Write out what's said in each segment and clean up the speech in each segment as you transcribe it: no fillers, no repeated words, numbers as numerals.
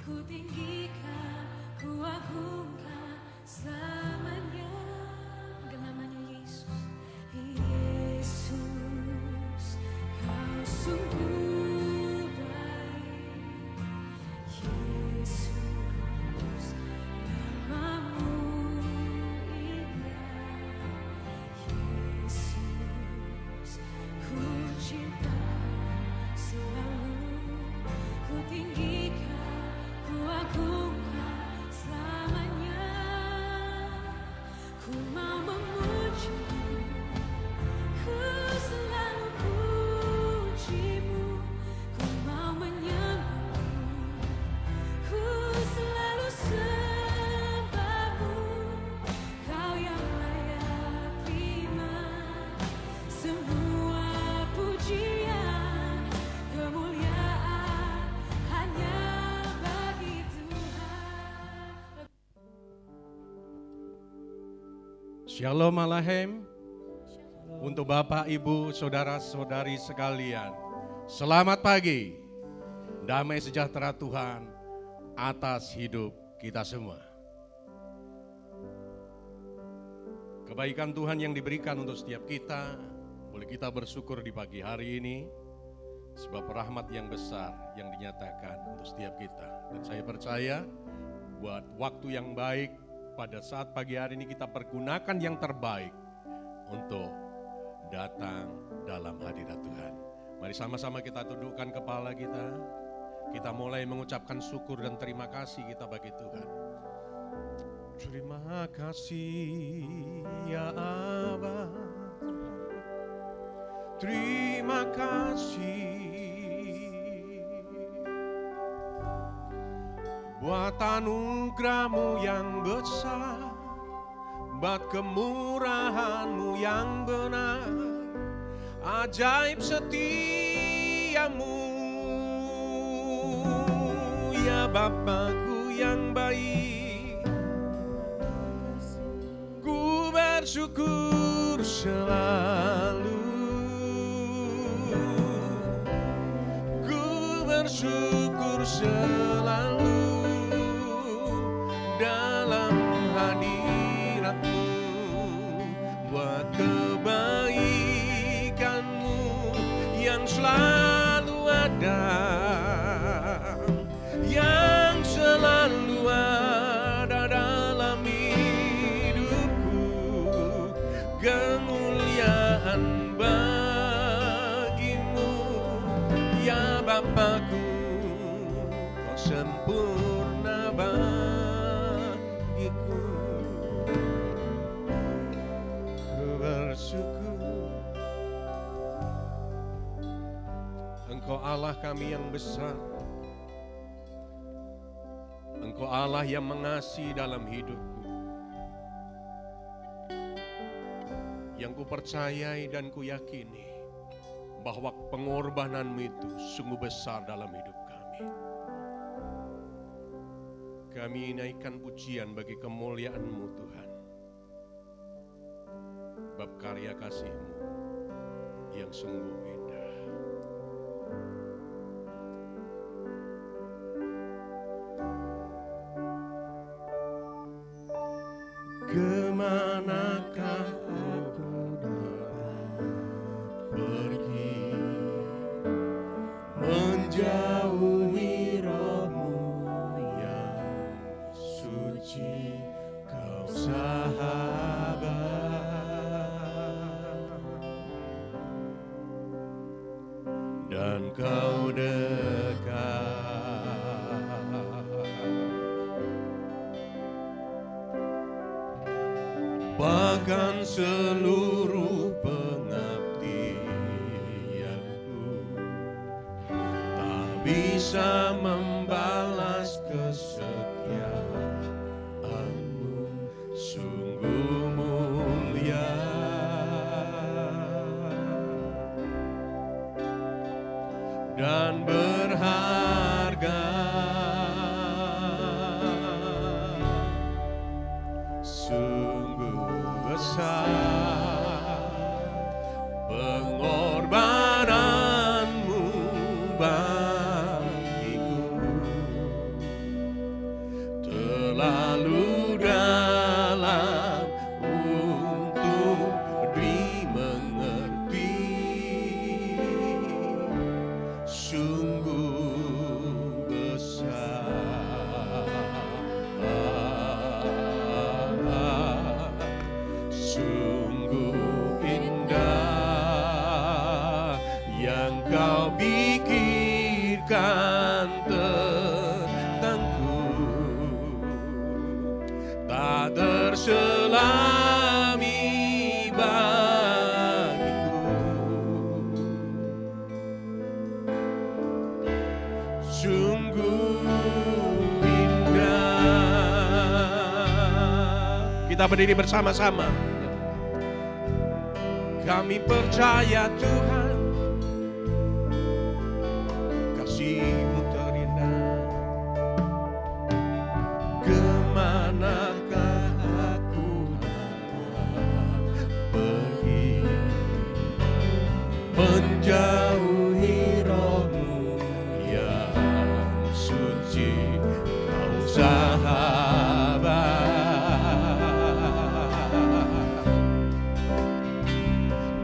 Ku tinggikan, ku agungkan selamanya. Panggil namanya Yesus. Yesus, kau sungguh baik. Yesus, namamu indah. Yesus, ku cinta selalu. Ku tinggikan, ku agungkan selamanya. Ku mau memujimu, ku selalu pujimu. Ku mau menyembahmu, ku selalu sembahmu. Kau yang layak terima semua pujian, kemuliaan hanya bagi Tuhan. Shalom Alahem. Untuk Bapak, Ibu, Saudara-saudari sekalian, selamat pagi. Damai sejahtera Tuhan atas hidup kita semua. Kebaikan Tuhan yang diberikan untuk setiap kita, boleh kita bersyukur di pagi hari ini, sebab rahmat yang besar yang dinyatakan untuk setiap kita. Dan saya percaya buat waktu yang baik pada saat pagi hari ini kita pergunakan yang terbaik untuk datang dalam hadirat Tuhan. Mari sama-sama kita tundukkan kepala kita. Kita mulai mengucapkan syukur dan terima kasih kita bagi Tuhan. Terima kasih ya Aba. Terima kasih buat anugerah-Mu yang besar, buat kemurahan-Mu yang benar, ajaib setiamu, ya Bapakku yang baik. Ku bersyukur selalu, ku bersyukur selalu dalam hadirat-Mu, buat kebaikan-Mu yang selalu ada, yang selalu ada dalam hidupku. Kemuliaan bagi-Mu, ya Bapakku, Kau sempurna bagiku. Ku bersyukur, Engkau Allah kami yang besar. Engkau Allah yang mengasihi dalam hidupku. Yang ku percayai dan ku yakini bahwa pengorbanan-Mu itu sungguh besar dalam hidup kami. Kami naikkan pujian bagi kemuliaan-Mu Tuhan. Bab karya kasih-Mu yang sungguh indah. Kemanakah aku dapat pergi, menjauhi Roh-Mu yang suci, Kau sahabat, dan Kau dekat. Bahkan seluruh pengabdianku tak bisa membalas kesetiaan-Mu, sungguh mulia dan berharga. Sungguh besar sungguh indah. Kita berdiri bersama-sama. Kami percaya Tuhan, kasih-Mu terindah. Kemanakah aku harus pergi, menjauhi Roh-Mu yang suci, Kau sahabat,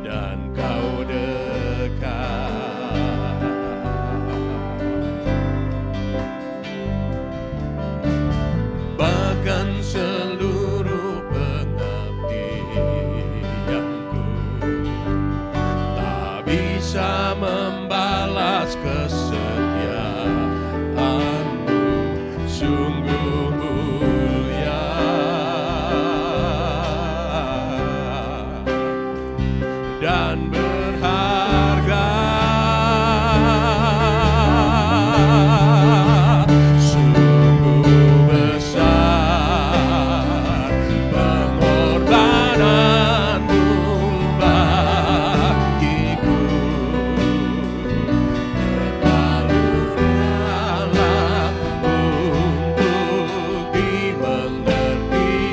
dan Kau dekat. Bahkan seluruh pengabdianku tak bisa membalas kesetiaan-Mu, sungguh mulia dan berharga. Sungguh besar pengorbanan-Mu bagiku, terlalu dalam untuk dimengerti.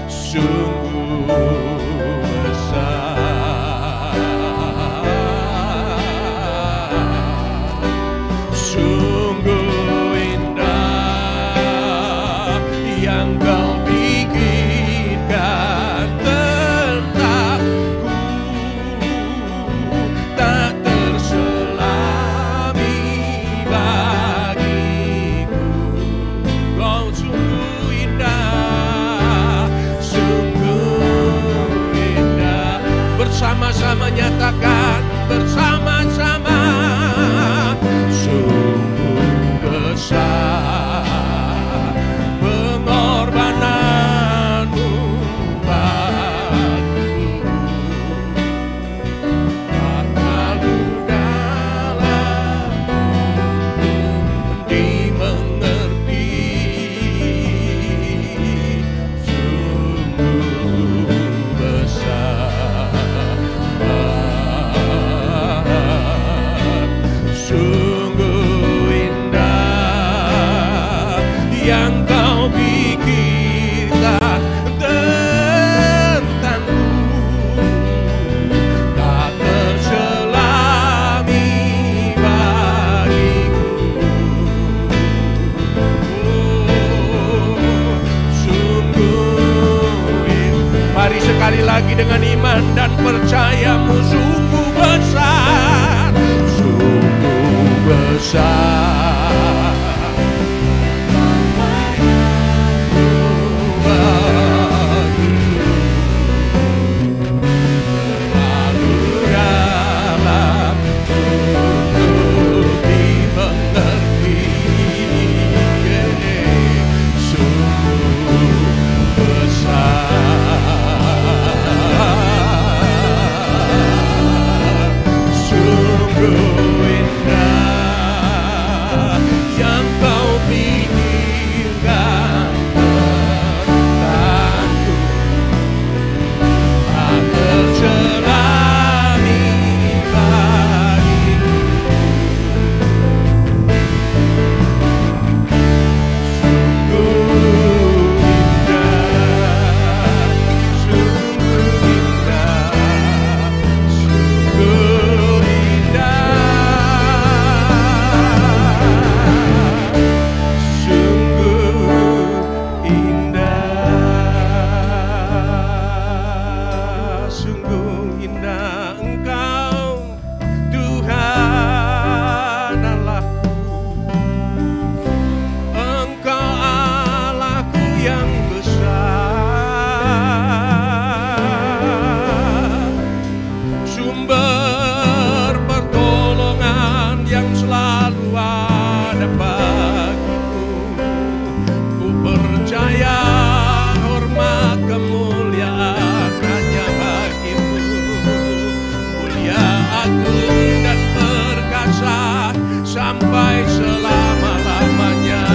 Sungguh besar, sungguh indah yang Kau pikirkan tentangku, tak terselami bagiku. Kau sungguh indah, sungguh indah. Bersama-sama nyatakan, bersama-sama. Sungguh besar pengorbanan-Mu bagiku, tak terlalu dalam untuk dimengerti. Sungguh besar, sungguh indah yang Kau pikirkan tentangku, tak terselami bagiku. Sungguh indah. Mari sekali lagi dengan iman dan percaya-Mu, sungguh besar, sungguh besar. Terlalu dalam untuk dimengerti. Sungguh besar, sungguh indah yang Kau pikirkan tentangku, tak terselami bagiku. Sungguh indah, sungguh indah, sungguh indah, sungguh indah Engkau, Tuhan Allahku. Engkau Allahku yang besar, sumber pertolongan yang selalu ada bagiku. Ku percaya hormat kemuliaan hanya bagi-Mu, mulia, agung dan perkasa sampai selama-lamanya.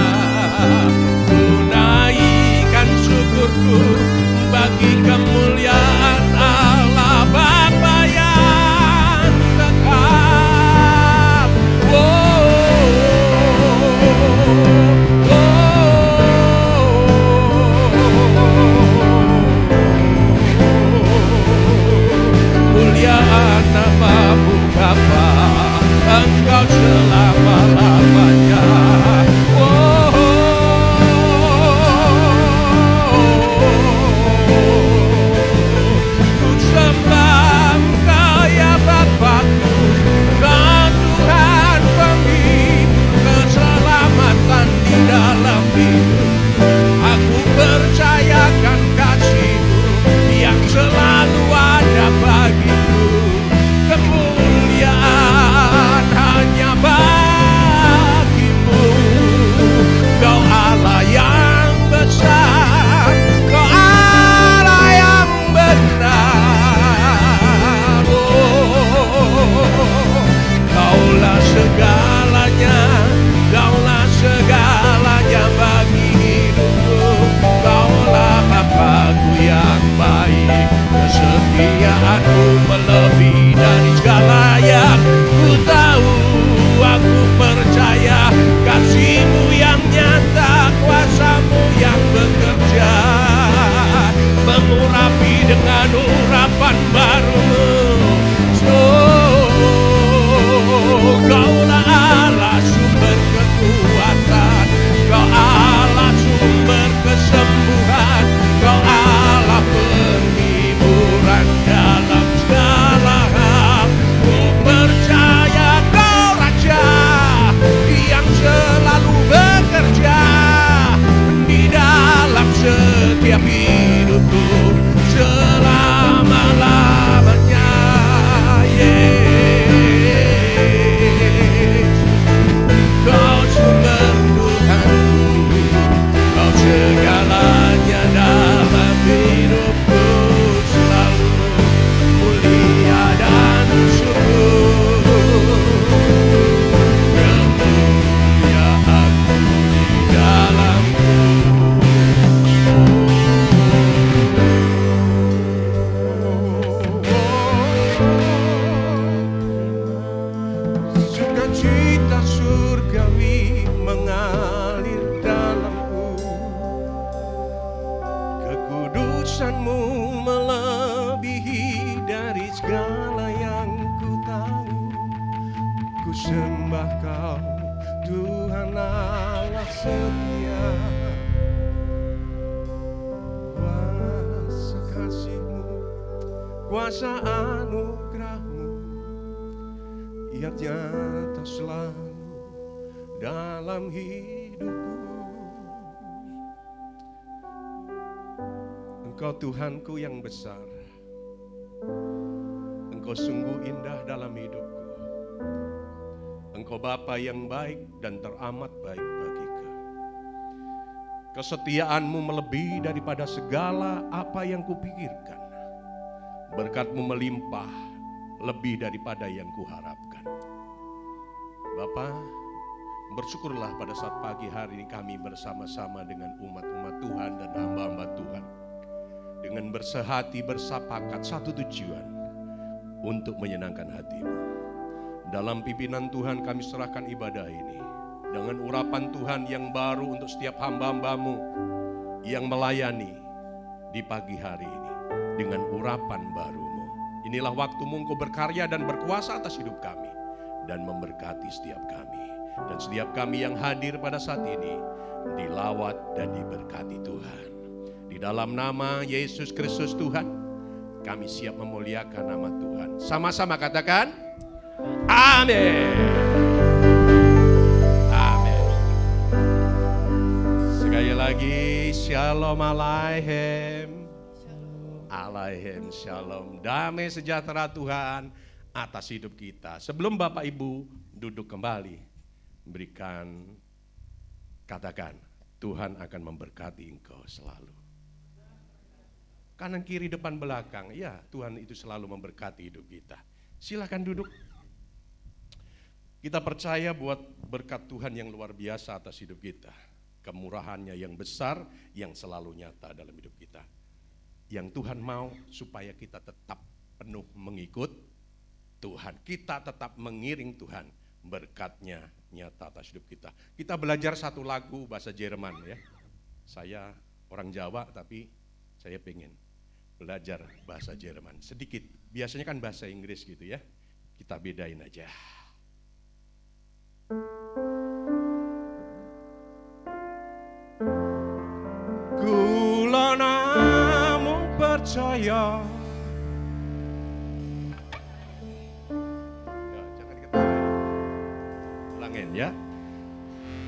Ku naikkan syukurku bagi kemuliaan Allah Bapa yang kekal. Muliaan namamu Bapa, Engkau selama-lamanya. Ku sembah Engkau ya Bapakku, Kau Tuhan penghibur keselamatan di dalam hidup. Aku percayakan kasih-Mu yang selalu ada bagiku. Kemuliaan hanya bagimu. Kau Allah yang besar, Kau Allah yang benar. Kaulah segalanya, Kaulah segalanya bagi hidupku. Kaulah Bapakku yang baik, kesetiaanmu melebihi dari segala yang ku tahu. Aku percaya kasih-Mu yang nyata, kuasa-Mu yang bekerja, mengurapi dengan urapan baru-Mu. Kaulah Allah sumber kekuatan, Kau Allah sumber kesembuhan, Kau Allah penghiburan dalam segala hal. Ku percaya Kau Raja yang selalu bekerja di dalam setiap hidupku selama-lamanya. Kau sumber Tuhanku, Kau segalanya dalam hidupku, selalu mulia dan syukur. Kemuliaanmu di dalamku. Sukacita surgawi mengalir dalamku. Kekudusan-Mu melebihi dari segala yang ku tahu. Ku sembah Kau Tuhan Allah setia. Kuasa kasih-Mu, kuasa anugerah-Mu yang nyata selalu dalam hidupku. Engkau Tuhanku yang besar, Engkau sungguh indah dalam hidupku. Engkau Bapa yang baik dan teramat baik bagiku. Kesetiaan-Mu melebihi daripada segala apa yang kupikirkan. Berkat-Mu melimpah lebih daripada yang kuharapkan. Bapa, bersyukurlah pada saat pagi hari ini kami bersama-sama dengan umat-umat Tuhan dan hamba-hamba Tuhan, dengan bersehati bersepakat satu tujuan, untuk menyenangkan hati-Mu. Dalam pimpinan Tuhan kami serahkan ibadah ini, dengan urapan Tuhan yang baru untuk setiap hamba-hamba-Mu yang melayani di pagi hari ini, dengan urapan baru-Mu. Inilah waktu-Mu Engkau berkarya dan berkuasa atas hidup kami, dan memberkati setiap kami. Dan setiap kami yang hadir pada saat ini, dilawat dan diberkati Tuhan. Di dalam nama Yesus Kristus Tuhan, kami siap memuliakan nama Tuhan. Sama-sama katakan, amin. Amin. Sekali lagi, shalom aleichem. Aleichem shalom. Damai sejahtera Tuhan atas hidup kita. Sebelum Bapak Ibu duduk kembali, berikan, katakan, Tuhan akan memberkati engkau selalu. Kanan kiri depan belakang, ya Tuhan itu selalu memberkati hidup kita. Silakan duduk. Kita percaya buat berkat Tuhan yang luar biasa atas hidup kita. Kemurahannya yang besar, yang selalu nyata dalam hidup kita. Yang Tuhan mau supaya kita tetap penuh mengikut Tuhan. Kita tetap mengiring Tuhan. Berkatnya nyata atas hidup kita. Kita belajar satu lagu bahasa Jerman ya. Saya orang Jawa tapi saya pengen belajar bahasa Jerman sedikit. Biasanya kan bahasa Inggris gitu ya. Kita bedain aja. Kula namung percaya. Ya, jangan diketawain. Ulangin ya.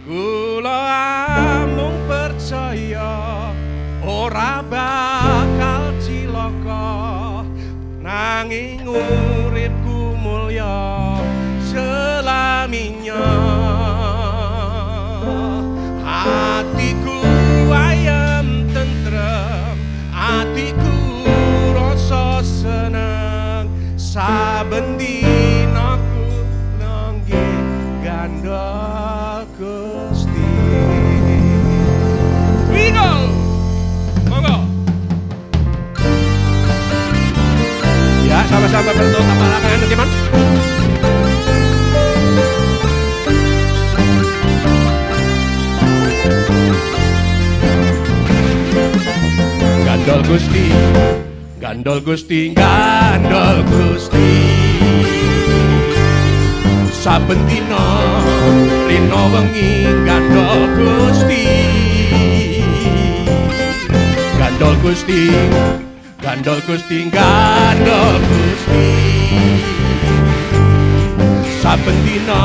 Kula namung percaya ora bakal cilaka nanging uripku mulya selaminya. Hatiku ayam tentrem, hatiku rasa seneng, saben dinaku nangge gandha Gusti. We go! Monggo. Ya, sama-sama bentuk tapak tangan teman. Gandol Gusti, gandol Gusti, gandol Gusti. Saben dina rina wengi gandol Gusti. Gandol Gusti, gandol Gusti, gandol Gusti. Saben dina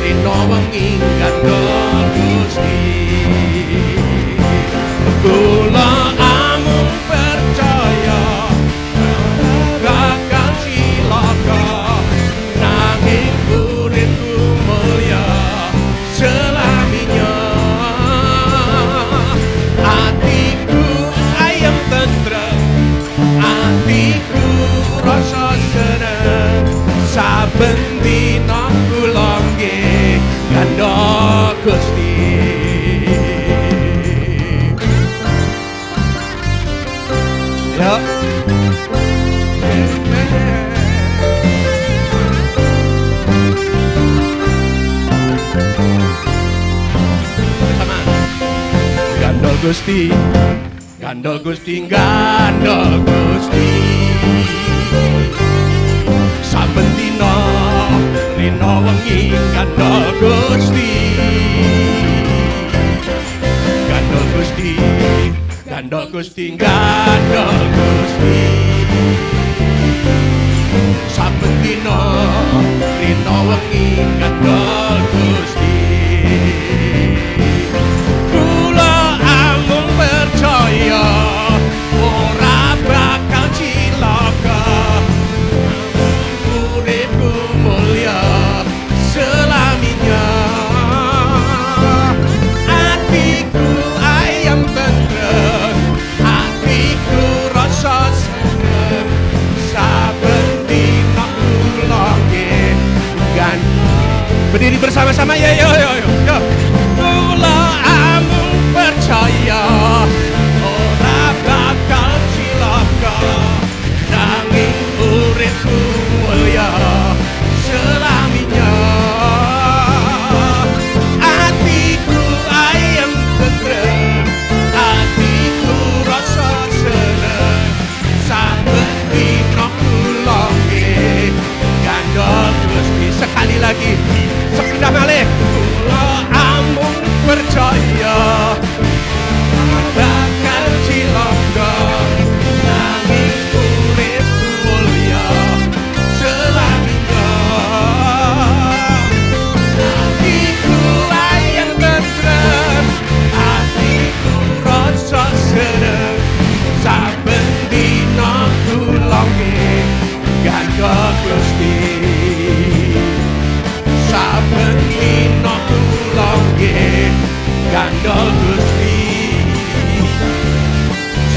rina wengi gandol Gusti. Kula amung percaya bakal cilaka nanging uripku mulya selaminya. Hatiku ayam tentrem, hatiku rasa seneng, saben dina kula nggih gandha Gusti. Ya. Gandol Gusti, gandol Gusti, gandol Gusti. Saben dina rina wengi gandol Gusti. Gandol Gusti, gandol Gusti, gandol Gusti. Saben dina rina wengi gandol Gusti. Kula amung percaya ora bakal cilaka uripku mulya selaminya. Hatiku ayam tentrem, hatiku rasa seneng, saben dina kula nggih gandha. Berdiri bersama-sama ya, yo. Kula amung percaya ora bakal cilaka nanging uripku mulya selaminya. Hatiku ayam tentrem, hatiku rasa seneng, saben dina kula nggih gandha Gusti. Sekali lagi, sepindah malih. Kula amung percaya bakal cilaka nanging uripku mulya selaminya. Hatiku ayam tentrem, hatiku rasa seneng, saben dina kula nggih gandha Gusti. Saben dina kula nggih gandha Gusti.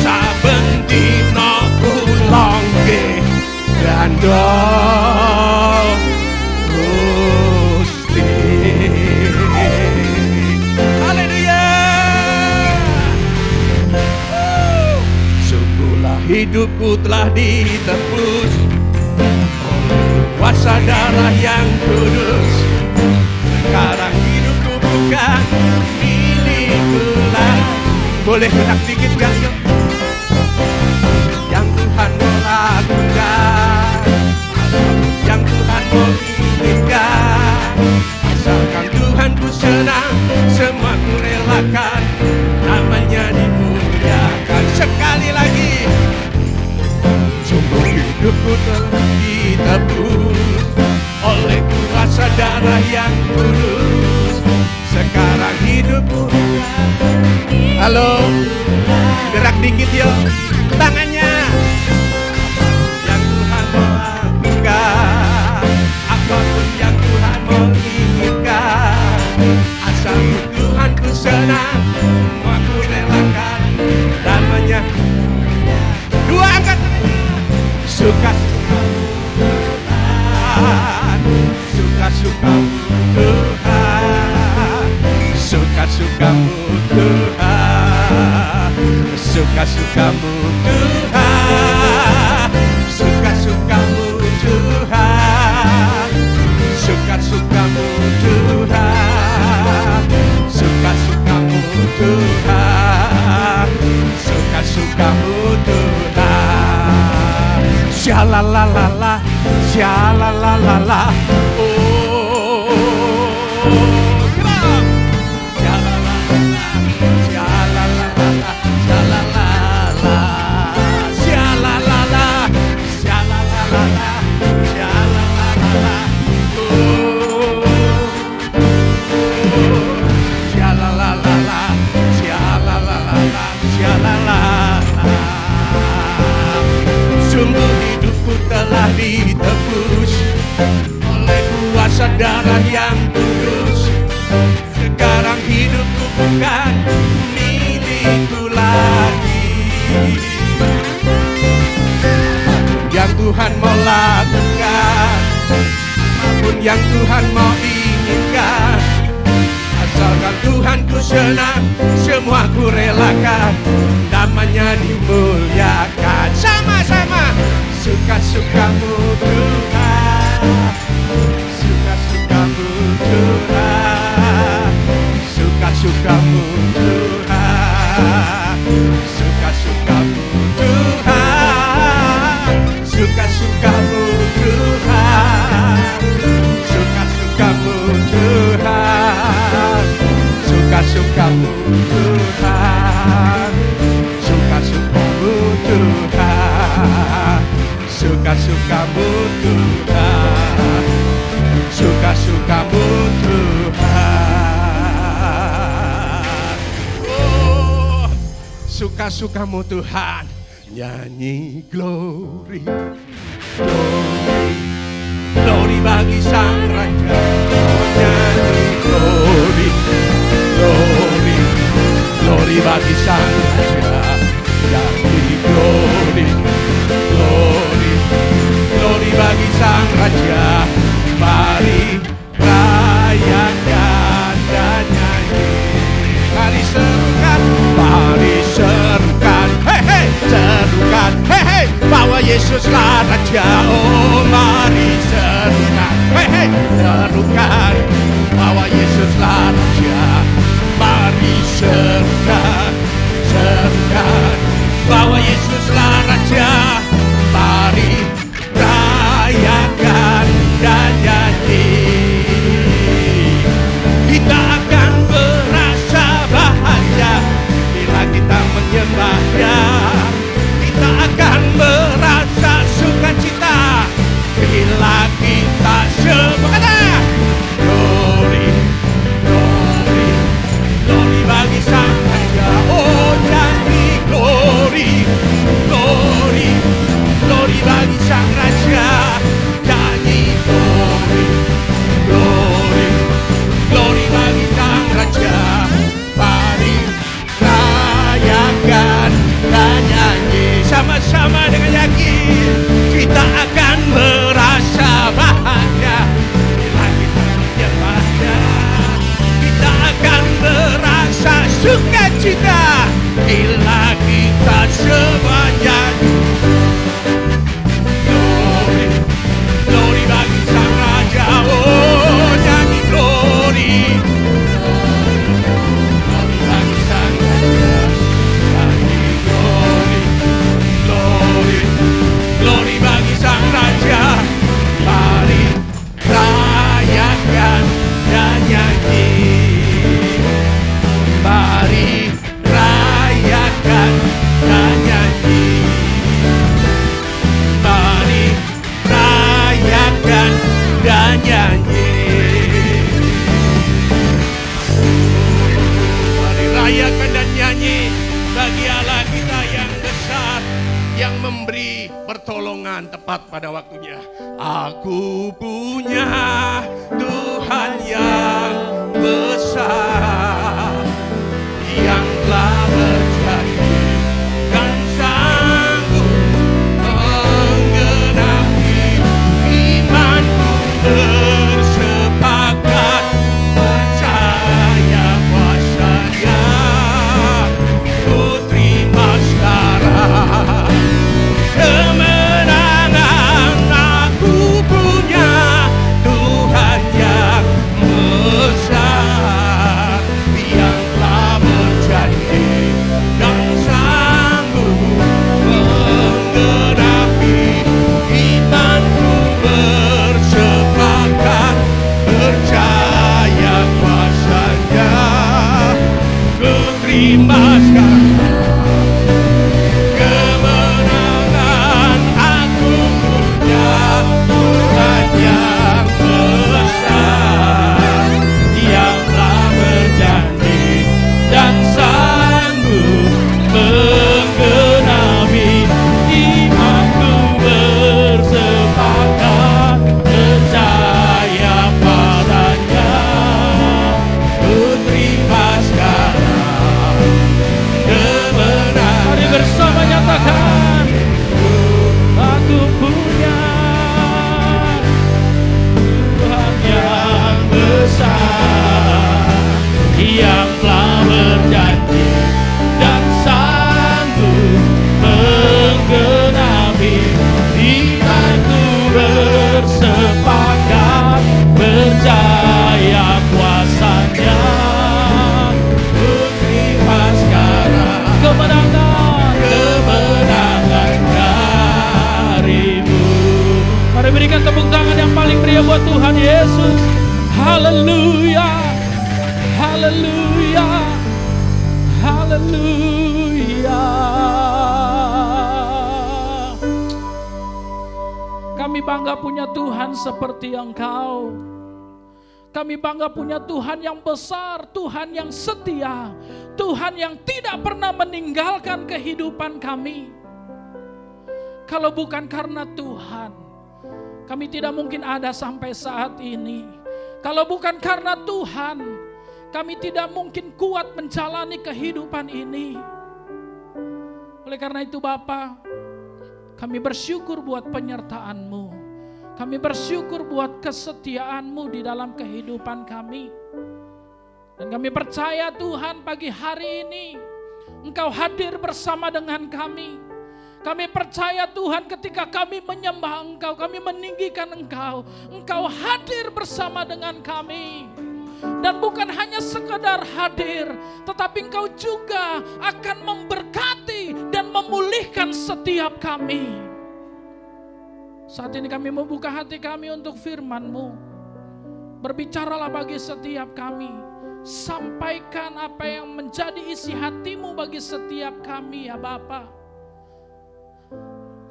Saben dina kula nggih gandha Gusti. hidupku telah ditebus kuasa darah yang kudus. Sekarang hidupku bukan milikku lagi. Boleh gerak dikit gak yuk? Yang Tuhan mau lakukan, yang Tuhan mau inginkan, asalkan Tuhan ku senang, semua ku relakan, namanya dimuliakan. Sekali lagi, sungguh hidupku telah ditebus oleh kuasa darah yang kudus. Sekarang hidupku. Halo, gerak dikit yuk tangannya. Yang Tuhan mau lakukan, apapun yang Tuhan mau inginkan, asal Tuhan ku senang, semua ku relakan, namanya. Dua angkat, suka-suka Tuhan, suka-sukamu Tuhan, suka-sukamu Tuhan, suka-sukamu Tuhan, suka-sukamu Tuhan, suka-sukamu Tuhan, suka-sukamu Tuhan, suka-sukamu Tuhan. Syalalala, syalalala, oh, syalalala, syalalala, syalalala, syalalala, syalalala, syalalala, oh, syalalala, syalalala, syalalala. Sungguh hidupku telah ditebus oleh kuasa darah yang kudus. Sekarang hidupku bukan milikku lagi. Apapun yang Tuhan mau lakukan, apapun yang Tuhan mau inginkan, asalkan Tuhan ku senang, semua ku relakan, namanya dimuliakan. Sama-sama, suka-sukamu Tuhan, suka-sukamu Tuhan, suka-sukamu Tuhan, suka-sukamu Tuhan, suka-sukamu Tuhan, suka-sukamu Tuhan, suka-sukamu Tuhan, suka-sukamu Tuhan, suka-sukamu Tuhan, suka-sukamu Tuhan. Oh, suka-sukamu Tuhan. Nyanyi glory, glory, glory bagi Sang Raja. Oh, nyanyi glory, glory, glory bagi Sang Raja. Nyanyi glory, glory, glory bagi Sang Raja. Mari rayakan dan nyanyi. Mari serukan, mari serukan, hei hei, serukan, hei hei, bahwa Yesuslah Raja. Oh, mari serukan, hei hei, serukan, bahwa Yesuslah Raja. Mari serukan, serukan, bahwa Yesuslah Raja. Mari rayakan dan nyanyi. Kita akan merasa bahagia bila kita menyembah-Nya. Kita akan merasa sukacita bila kita sembah. Glory, glory, glory bagi Sang Raja. Oh, nyanyi glory, glory, glory bagi Sang Raja. Nyanyi glory, glory, glory bagi Sang Raja. Mari rayakan dan nyanyi sama-sama dengan yakin. Kita akan merasa bahagia bila kita menyembah-Nya. Kita akan merasa sukacita bila kita semuanya kemenangan tepat pada waktunya. Aku punya Tuhan yang besar, yang telah berjanji dan sanggup menggenapi imanku. Bersepakat percaya kuasanya, ku terima sekarang kemenangan. Aku punya Tuhan yang besar, yang telah berjanji dan sanggup menggenapi imanku. Bersepakat percaya kuasanya, ku terima kemenangan. Aku punya Tuhan yang besar, yang telah berjanji dan sanggup menggenapi imanku. Bersepakat percaya padanya, ku terima sekarang kemenangan. Mari bersama nyatakan, aku punya Tuhan yang besar, yang telah berjanji dan sanggup menggenapi imanku. Bersepakat percaya kuasanya, ku terima sekarang kemenangan darimu. Mari berikan tepuk tangan yang paling meriah buat Tuhan Yesus. Haleluya, haleluya, haleluya. Kami bangga punya Tuhan seperti Engkau. Kami bangga punya Tuhan yang besar, Tuhan yang setia, Tuhan yang tidak pernah meninggalkan kehidupan kami. Kalau bukan karena Tuhan, kami tidak mungkin ada sampai saat ini. Kalau bukan karena Tuhan, kami tidak mungkin kuat menjalani kehidupan ini. Oleh karena itu Bapa, kami bersyukur buat penyertaan-Mu. Kami bersyukur buat kesetiaan-Mu di dalam kehidupan kami. Dan kami percaya Tuhan pagi hari ini Engkau hadir bersama dengan kami. Kami percaya Tuhan ketika kami menyembah Engkau, kami meninggikan Engkau, Engkau hadir bersama dengan kami. Dan bukan hanya sekedar hadir, tetapi Engkau juga akan memberkati dan memulihkan setiap kami. Saat ini kami membuka hati kami untuk firman-Mu. Berbicaralah bagi setiap kami. Sampaikan apa yang menjadi isi hati-Mu bagi setiap kami ya Bapa.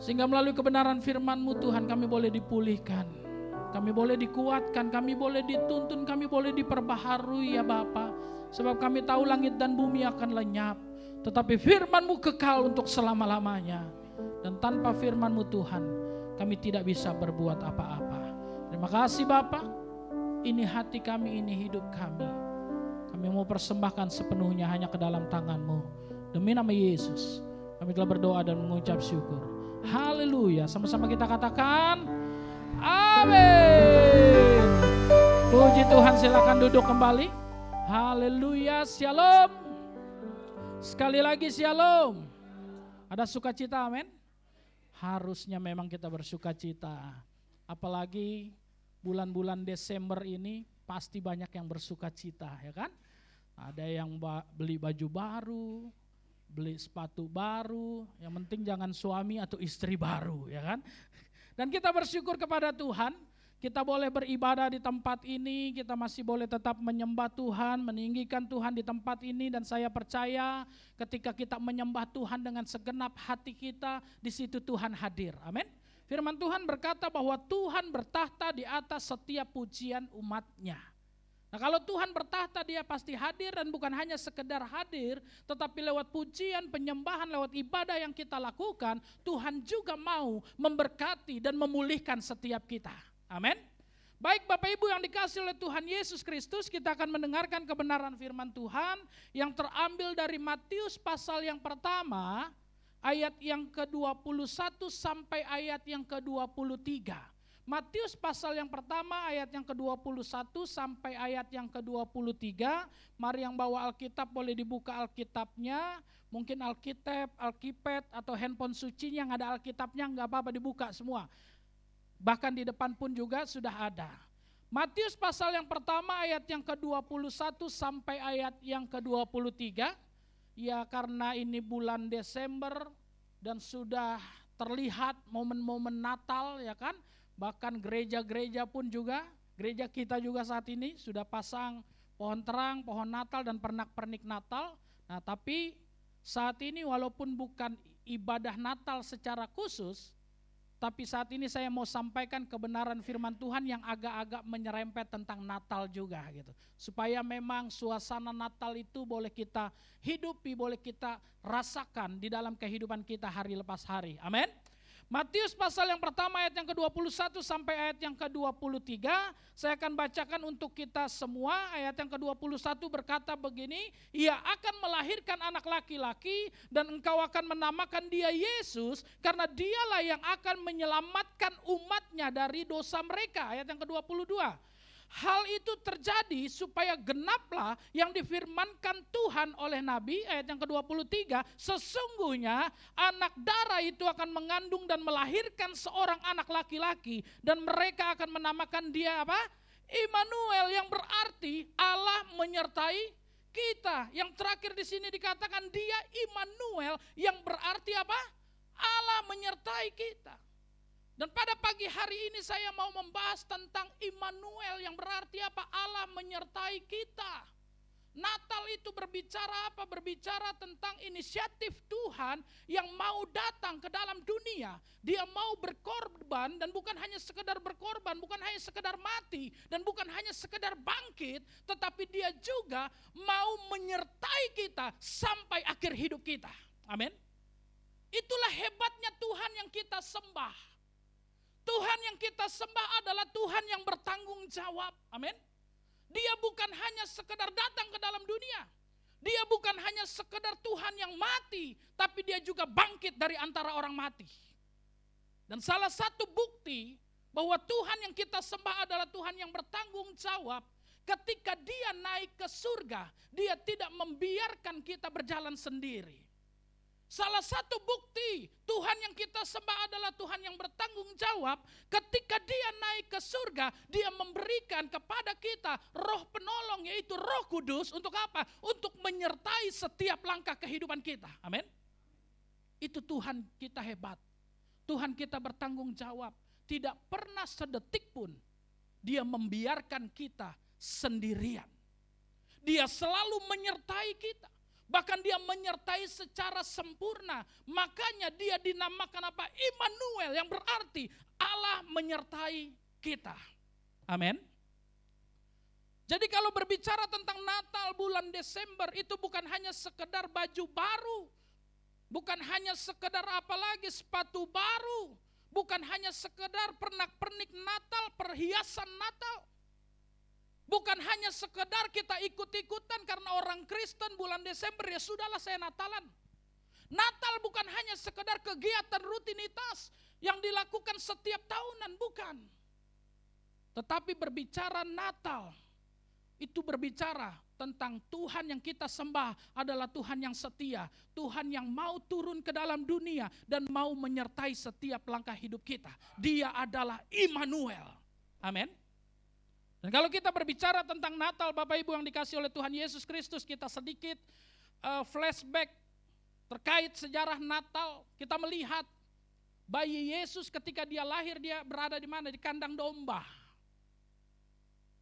Sehingga melalui kebenaran firman-Mu Tuhan kami boleh dipulihkan. Kami boleh dikuatkan, kami boleh dituntun, kami boleh diperbaharui ya Bapa. Sebab kami tahu langit dan bumi akan lenyap, tetapi firman-Mu kekal untuk selama-lamanya. Dan tanpa firman-Mu Tuhan, kami tidak bisa berbuat apa-apa. Terima kasih Bapa, ini hati kami, ini hidup kami. Kami mau persembahkan sepenuhnya hanya ke dalam tangan-Mu. Demi nama Yesus, kami telah berdoa dan mengucap syukur. Haleluya, sama-sama kita katakan, amin. Puji Tuhan, silakan duduk kembali. Haleluya, shalom. Sekali lagi shalom. Ada sukacita, amin. Harusnya memang kita bersukacita. Apalagi bulan-bulan Desember ini pasti banyak yang bersukacita, ya kan? Ada yang beli baju baru, beli sepatu baru, yang penting jangan suami atau istri baru, ya kan? Dan kita bersyukur kepada Tuhan, kita boleh beribadah di tempat ini, kita masih boleh tetap menyembah Tuhan, meninggikan Tuhan di tempat ini. Dan saya percaya ketika kita menyembah Tuhan dengan segenap hati kita, di situ Tuhan hadir, amin. Firman Tuhan berkata bahwa Tuhan bertahta di atas setiap pujian umatnya. Nah kalau Tuhan bertahta dia pasti hadir dan bukan hanya sekedar hadir, tetapi lewat pujian, penyembahan, lewat ibadah yang kita lakukan, Tuhan juga mau memberkati dan memulihkan setiap kita. Amin. Baik Bapak Ibu yang dikasihi oleh Tuhan Yesus Kristus, kita akan mendengarkan kebenaran firman Tuhan yang terambil dari Matius pasal yang pertama, ayat yang ke-21 sampai ayat yang ke-23. Matius pasal yang pertama ayat yang ke-21 sampai ayat yang ke-23. Mari yang bawa Alkitab boleh dibuka Alkitabnya. Mungkin Alkipad atau handphone suci yang ada Alkitabnya nggak apa-apa dibuka semua. Bahkan di depan pun juga sudah ada. Matius pasal yang pertama ayat yang ke-21 sampai ayat yang ke-23. Ya karena ini bulan Desember dan sudah terlihat momen-momen Natal ya kan. Bahkan gereja-gereja pun juga, gereja kita juga saat ini sudah pasang pohon terang, pohon Natal dan pernak-pernik Natal. Nah tapi saat ini walaupun bukan ibadah Natal secara khusus, tapi saat ini saya mau sampaikan kebenaran firman Tuhan yang agak-agak menyerempet tentang Natal juga gitu. Supaya memang suasana Natal itu boleh kita hidupi, boleh kita rasakan di dalam kehidupan kita hari lepas hari. Amin. Matius pasal yang pertama ayat yang ke-21 sampai ayat yang ke-23, saya akan bacakan untuk kita semua. Ayat yang ke-21 berkata begini, ia akan melahirkan anak laki-laki dan engkau akan menamakan dia Yesus karena dialah yang akan menyelamatkan umatnya dari dosa mereka. Ayat yang ke-22. Hal itu terjadi supaya genaplah yang difirmankan Tuhan oleh Nabi, ayat yang ke-23, sesungguhnya anak darah itu akan mengandung dan melahirkan seorang anak laki-laki dan mereka akan menamakan dia apa? Immanuel, yang berarti Allah menyertai kita. Yang terakhir di sini dikatakan dia Immanuel yang berarti apa? Allah menyertai kita. Dan pada pagi hari ini saya mau membahas tentang Immanuel yang berarti apa? Allah menyertai kita. Natal itu berbicara apa? Berbicara tentang inisiatif Tuhan yang mau datang ke dalam dunia. Dia mau berkorban dan bukan hanya sekedar berkorban, bukan hanya sekedar mati dan bukan hanya sekedar bangkit, tetapi dia juga mau menyertai kita sampai akhir hidup kita. Amin. Itulah hebatnya Tuhan yang kita sembah. Tuhan yang kita sembah adalah Tuhan yang bertanggung jawab. Amin. Dia bukan hanya sekedar datang ke dalam dunia. Dia bukan hanya sekedar Tuhan yang mati, tapi dia juga bangkit dari antara orang mati. Dan salah satu bukti bahwa Tuhan yang kita sembah adalah Tuhan yang bertanggung jawab. Ketika dia naik ke surga, dia tidak membiarkan kita berjalan sendiri. Salah satu bukti Tuhan yang kita sembah adalah Tuhan yang bertanggung jawab. Ketika dia naik ke surga, dia memberikan kepada kita roh penolong, yaitu Roh Kudus. Untuk apa? Untuk menyertai setiap langkah kehidupan kita. Amin. Itu Tuhan kita hebat. Tuhan kita bertanggung jawab. Tidak pernah sedetik pun dia membiarkan kita sendirian. Dia selalu menyertai kita. Bahkan dia menyertai secara sempurna. Makanya dia dinamakan apa? Immanuel, yang berarti Allah menyertai kita. Amin. Jadi kalau berbicara tentang Natal bulan Desember, itu bukan hanya sekedar baju baru. Bukan hanya sekedar apalagi sepatu baru. Bukan hanya sekedar pernak-pernik Natal, perhiasan Natal. Bukan hanya sekedar kita ikut-ikutan karena orang Kristen bulan Desember, ya sudahlah saya Natalan. Natal bukan hanya sekedar kegiatan rutinitas yang dilakukan setiap tahunan, bukan. Tetapi berbicara Natal, itu berbicara tentang Tuhan yang kita sembah adalah Tuhan yang setia. Tuhan yang mau turun ke dalam dunia dan mau menyertai setiap langkah hidup kita. Dia adalah Immanuel. Amin. Dan kalau kita berbicara tentang Natal, Bapak Ibu yang dikasihi oleh Tuhan Yesus Kristus, kita sedikit flashback terkait sejarah Natal. Kita melihat bayi Yesus ketika dia lahir, dia berada di mana? Di kandang domba.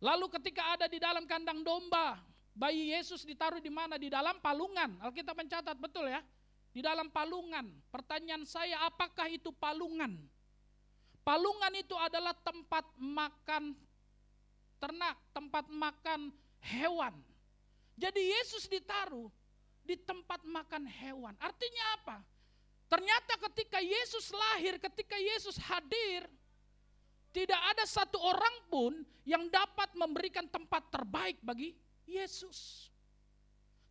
Lalu ketika ada di dalam kandang domba, bayi Yesus ditaruh di mana? Di dalam palungan. Alkitab mencatat, betul ya? Di dalam palungan. Pertanyaan saya, apakah itu palungan? Palungan itu adalah tempat makan ternak, tempat makan hewan. Jadi Yesus ditaruh di tempat makan hewan. Artinya apa? Ternyata ketika Yesus lahir, ketika Yesus hadir, tidak ada satu orang pun yang dapat memberikan tempat terbaik bagi Yesus.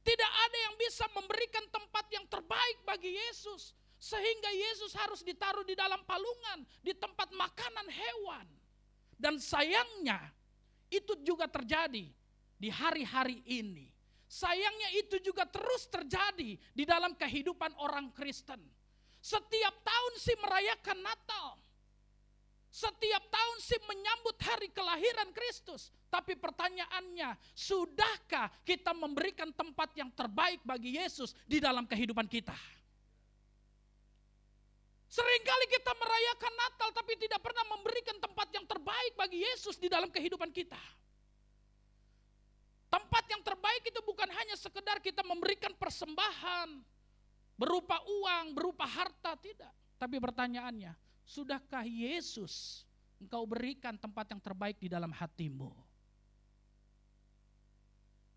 Tidak ada yang bisa memberikan tempat yang terbaik bagi Yesus. Sehingga Yesus harus ditaruh di dalam palungan, di tempat makanan hewan. Dan sayangnya itu juga terjadi di hari-hari ini. Sayangnya itu juga terus terjadi di dalam kehidupan orang Kristen. Setiap tahun sih merayakan Natal. Setiap tahun sih menyambut hari kelahiran Kristus. Tapi pertanyaannya, sudahkah kita memberikan tempat yang terbaik bagi Yesus di dalam kehidupan kita? Seringkali kita merayakan Natal tapi tidak pernah memberikan tempat yang terbaik bagi Yesus di dalam kehidupan kita. Tempat yang terbaik itu bukan hanya sekedar kita memberikan persembahan berupa uang, berupa harta, tidak. Tapi pertanyaannya, sudahkah Yesus engkau berikan tempat yang terbaik di dalam hatimu?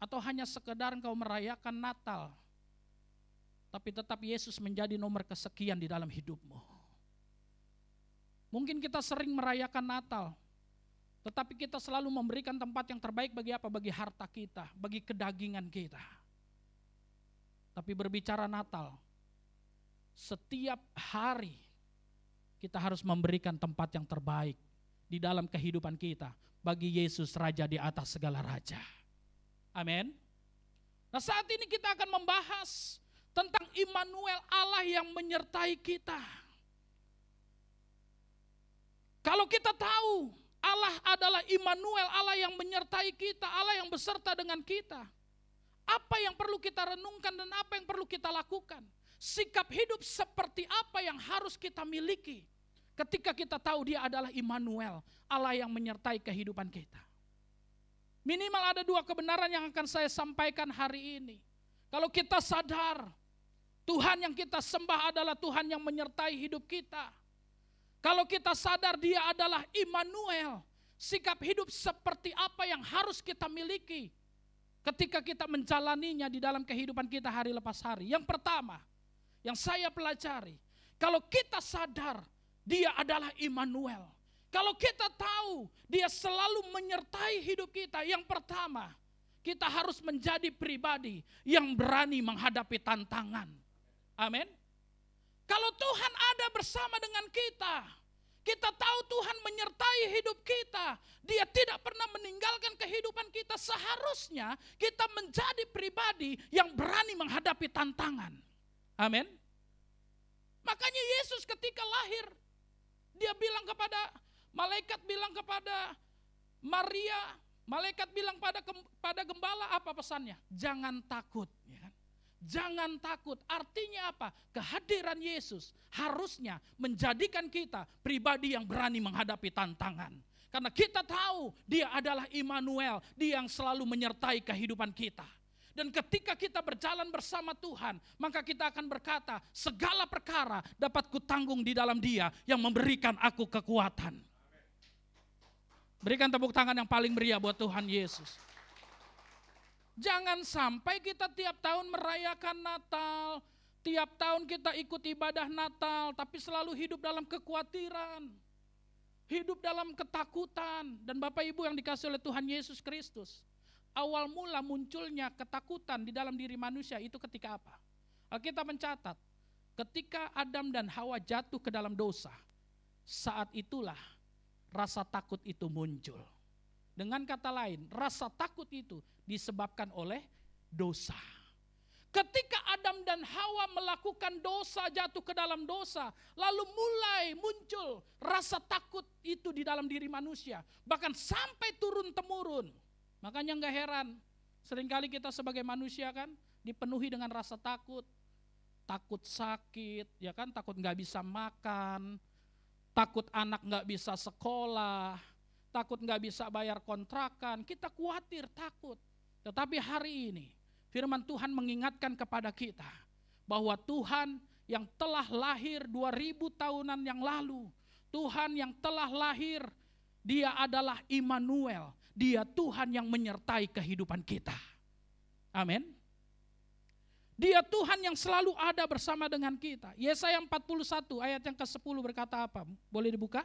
Atau hanya sekedar engkau merayakan Natal, tapi tetap Yesus menjadi nomor kesekian di dalam hidupmu? Mungkin kita sering merayakan Natal, tetapi kita selalu memberikan tempat yang terbaik bagi apa? Bagi harta kita, bagi kedagingan kita. Tapi berbicara Natal, setiap hari kita harus memberikan tempat yang terbaik di dalam kehidupan kita bagi Yesus Raja di atas segala raja. Amin. Nah, saat ini kita akan membahas tentang Immanuel, Allah yang menyertai kita. Kalau kita tahu Allah adalah Immanuel, Allah yang menyertai kita, Allah yang beserta dengan kita, apa yang perlu kita renungkan dan apa yang perlu kita lakukan? Sikap hidup seperti apa yang harus kita miliki ketika kita tahu Dia adalah Immanuel, Allah yang menyertai kehidupan kita? Minimal ada dua kebenaran yang akan saya sampaikan hari ini. Kalau kita sadar Tuhan yang kita sembah adalah Tuhan yang menyertai hidup kita. Kalau kita sadar Dia adalah Immanuel, sikap hidup seperti apa yang harus kita miliki ketika kita menjalaninya di dalam kehidupan kita hari lepas hari? Yang pertama, yang saya pelajari, kalau kita sadar Dia adalah Immanuel, kalau kita tahu Dia selalu menyertai hidup kita, yang pertama, kita harus menjadi pribadi yang berani menghadapi tantangan. Amin. Kalau Tuhan ada bersama dengan kita, kita tahu Tuhan menyertai hidup kita, Dia tidak pernah meninggalkan kehidupan kita, seharusnya kita menjadi pribadi yang berani menghadapi tantangan. Amin. Makanya Yesus ketika lahir, Dia bilang malaikat bilang kepada Maria, malaikat bilang pada gembala, apa pesannya? Jangan takut. Ya kan? Jangan takut, artinya apa? Kehadiran Yesus harusnya menjadikan kita pribadi yang berani menghadapi tantangan. Karena kita tahu Dia adalah Immanuel, Dia yang selalu menyertai kehidupan kita. Dan ketika kita berjalan bersama Tuhan, maka kita akan berkata, segala perkara dapat kutanggung di dalam Dia yang memberikan aku kekuatan. Berikan tepuk tangan yang paling meriah buat Tuhan Yesus. Jangan sampai kita tiap tahun merayakan Natal, tiap tahun kita ikut ibadah Natal, tapi selalu hidup dalam kekhawatiran, hidup dalam ketakutan. Dan Bapak Ibu yang dikasihi oleh Tuhan Yesus Kristus, awal mula munculnya ketakutan di dalam diri manusia itu ketika apa? Alkitab mencatat, ketika Adam dan Hawa jatuh ke dalam dosa, saat itulah rasa takut itu muncul. Dengan kata lain, rasa takut itu disebabkan oleh dosa. Ketika Adam dan Hawa melakukan dosa, jatuh ke dalam dosa, lalu mulai muncul rasa takut itu di dalam diri manusia, bahkan sampai turun-temurun. Makanya enggak heran, seringkali kita sebagai manusia kan dipenuhi dengan rasa takut. Takut sakit, ya kan, takut enggak bisa makan, takut anak enggak bisa sekolah, takut enggak bisa bayar kontrakan, kita khawatir, takut. Tetapi hari ini firman Tuhan mengingatkan kepada kita bahwa Tuhan yang telah lahir 2000 tahunan yang lalu, Tuhan yang telah lahir, Dia adalah Immanuel. Dia Tuhan yang menyertai kehidupan kita. Amin. Dia Tuhan yang selalu ada bersama dengan kita. Yesaya 41 ayat yang ke-10 berkata apa? Boleh dibuka?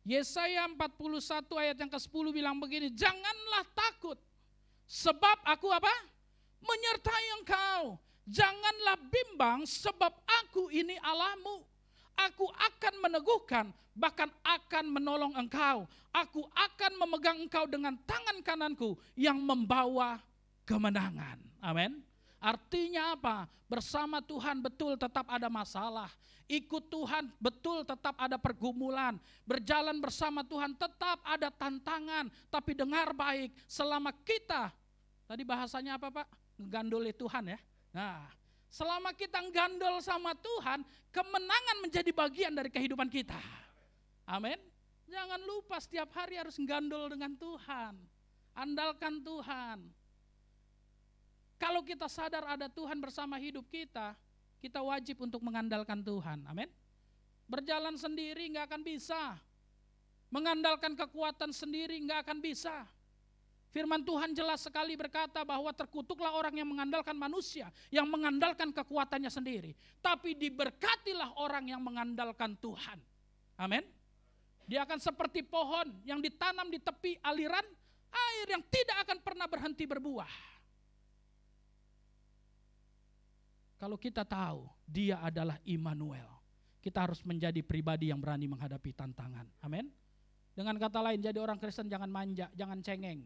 Yesaya 41 ayat yang ke-10 bilang begini, janganlah takut, sebab aku apa? Menyertai engkau. Janganlah bimbang, sebab aku ini Allahmu. Aku akan meneguhkan, bahkan akan menolong engkau. Aku akan memegang engkau dengan tangan kananku yang membawa kemenangan. Amin. Artinya apa? Bersama Tuhan betul tetap ada masalah. Ikut Tuhan betul tetap ada pergumulan. Berjalan bersama Tuhan tetap ada tantangan. Tapi dengar baik, selama kita, tadi bahasanya apa Pak? Ngegandoli Tuhan ya. Nah, selama kita nggandol sama Tuhan, kemenangan menjadi bagian dari kehidupan kita. Amin. Jangan lupa setiap hari harus nggandol dengan Tuhan. Andalkan Tuhan. Kalau kita sadar ada Tuhan bersama hidup kita, kita wajib untuk mengandalkan Tuhan. Amin. Berjalan sendiri nggak akan bisa. Mengandalkan kekuatan sendiri nggak akan bisa. Firman Tuhan jelas sekali berkata bahwa terkutuklah orang yang mengandalkan manusia, yang mengandalkan kekuatannya sendiri. Tapi diberkatilah orang yang mengandalkan Tuhan. Amin. Dia akan seperti pohon yang ditanam di tepi aliran air yang tidak akan pernah berhenti berbuah. Kalau kita tahu dia adalah Immanuel, kita harus menjadi pribadi yang berani menghadapi tantangan. Amin. Dengan kata lain, jadi orang Kristen jangan manja, jangan cengeng.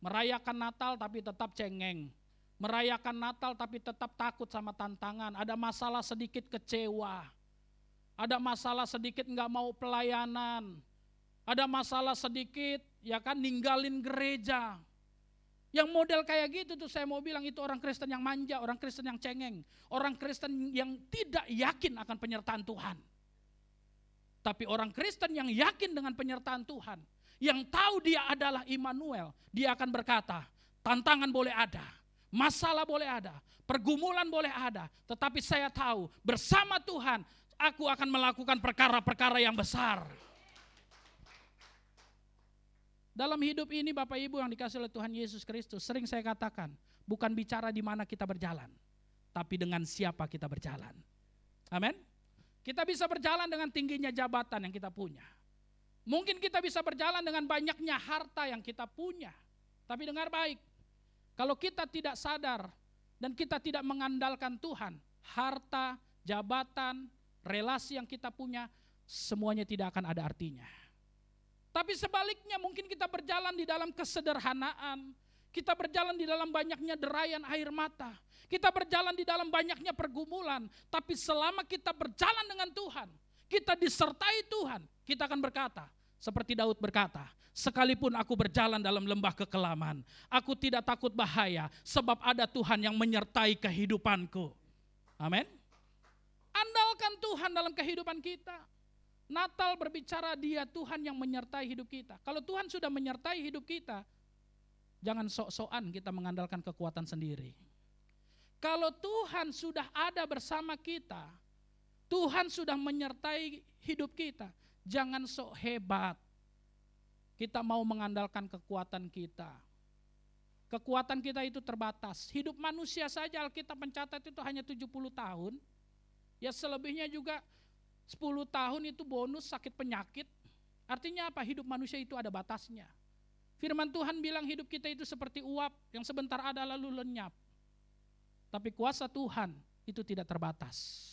Merayakan Natal tapi tetap cengeng. Merayakan Natal tapi tetap takut sama tantangan. Ada masalah sedikit kecewa. Ada masalah sedikit enggak mau pelayanan. Ada masalah sedikit ya kan ninggalin gereja. Yang model kayak gitu tuh saya mau bilang itu orang Kristen yang manja, orang Kristen yang cengeng. Orang Kristen yang tidak yakin akan penyertaan Tuhan. Tapi orang Kristen yang yakin dengan penyertaan Tuhan, yang tahu dia adalah Immanuel, dia akan berkata, tantangan boleh ada, masalah boleh ada, pergumulan boleh ada, tetapi saya tahu bersama Tuhan aku akan melakukan perkara-perkara yang besar. Dalam hidup ini Bapak Ibu yang dikasih oleh Tuhan Yesus Kristus, sering saya katakan, bukan bicara di mana kita berjalan, tapi dengan siapa kita berjalan. Amin. Kita bisa berjalan dengan tingginya jabatan yang kita punya. Mungkin kita bisa berjalan dengan banyaknya harta yang kita punya. Tapi dengar baik, kalau kita tidak sadar dan kita tidak mengandalkan Tuhan, harta, jabatan, relasi yang kita punya, semuanya tidak akan ada artinya. Tapi sebaliknya mungkin kita berjalan di dalam kesederhanaan, kita berjalan di dalam banyaknya derayan air mata, kita berjalan di dalam banyaknya pergumulan, tapi selama kita berjalan dengan Tuhan, kita disertai Tuhan, kita akan berkata, seperti Daud berkata, sekalipun aku berjalan dalam lembah kekelaman, aku tidak takut bahaya, sebab ada Tuhan yang menyertai kehidupanku. Amin. Andalkan Tuhan dalam kehidupan kita. Natal berbicara dia Tuhan yang menyertai hidup kita. Kalau Tuhan sudah menyertai hidup kita, jangan sok-sokan kita mengandalkan kekuatan sendiri. Kalau Tuhan sudah ada bersama kita, Tuhan sudah menyertai hidup kita, jangan sok hebat. Kita mau mengandalkan kekuatan kita. Kekuatan kita itu terbatas. Hidup manusia saja Alkitab mencatat itu hanya 70 tahun. Ya selebihnya juga 10 tahun itu bonus sakit penyakit. Artinya apa? Hidup manusia itu ada batasnya. Firman Tuhan bilang hidup kita itu seperti uap yang sebentar ada lalu lenyap. Tapi kuasa Tuhan itu tidak terbatas.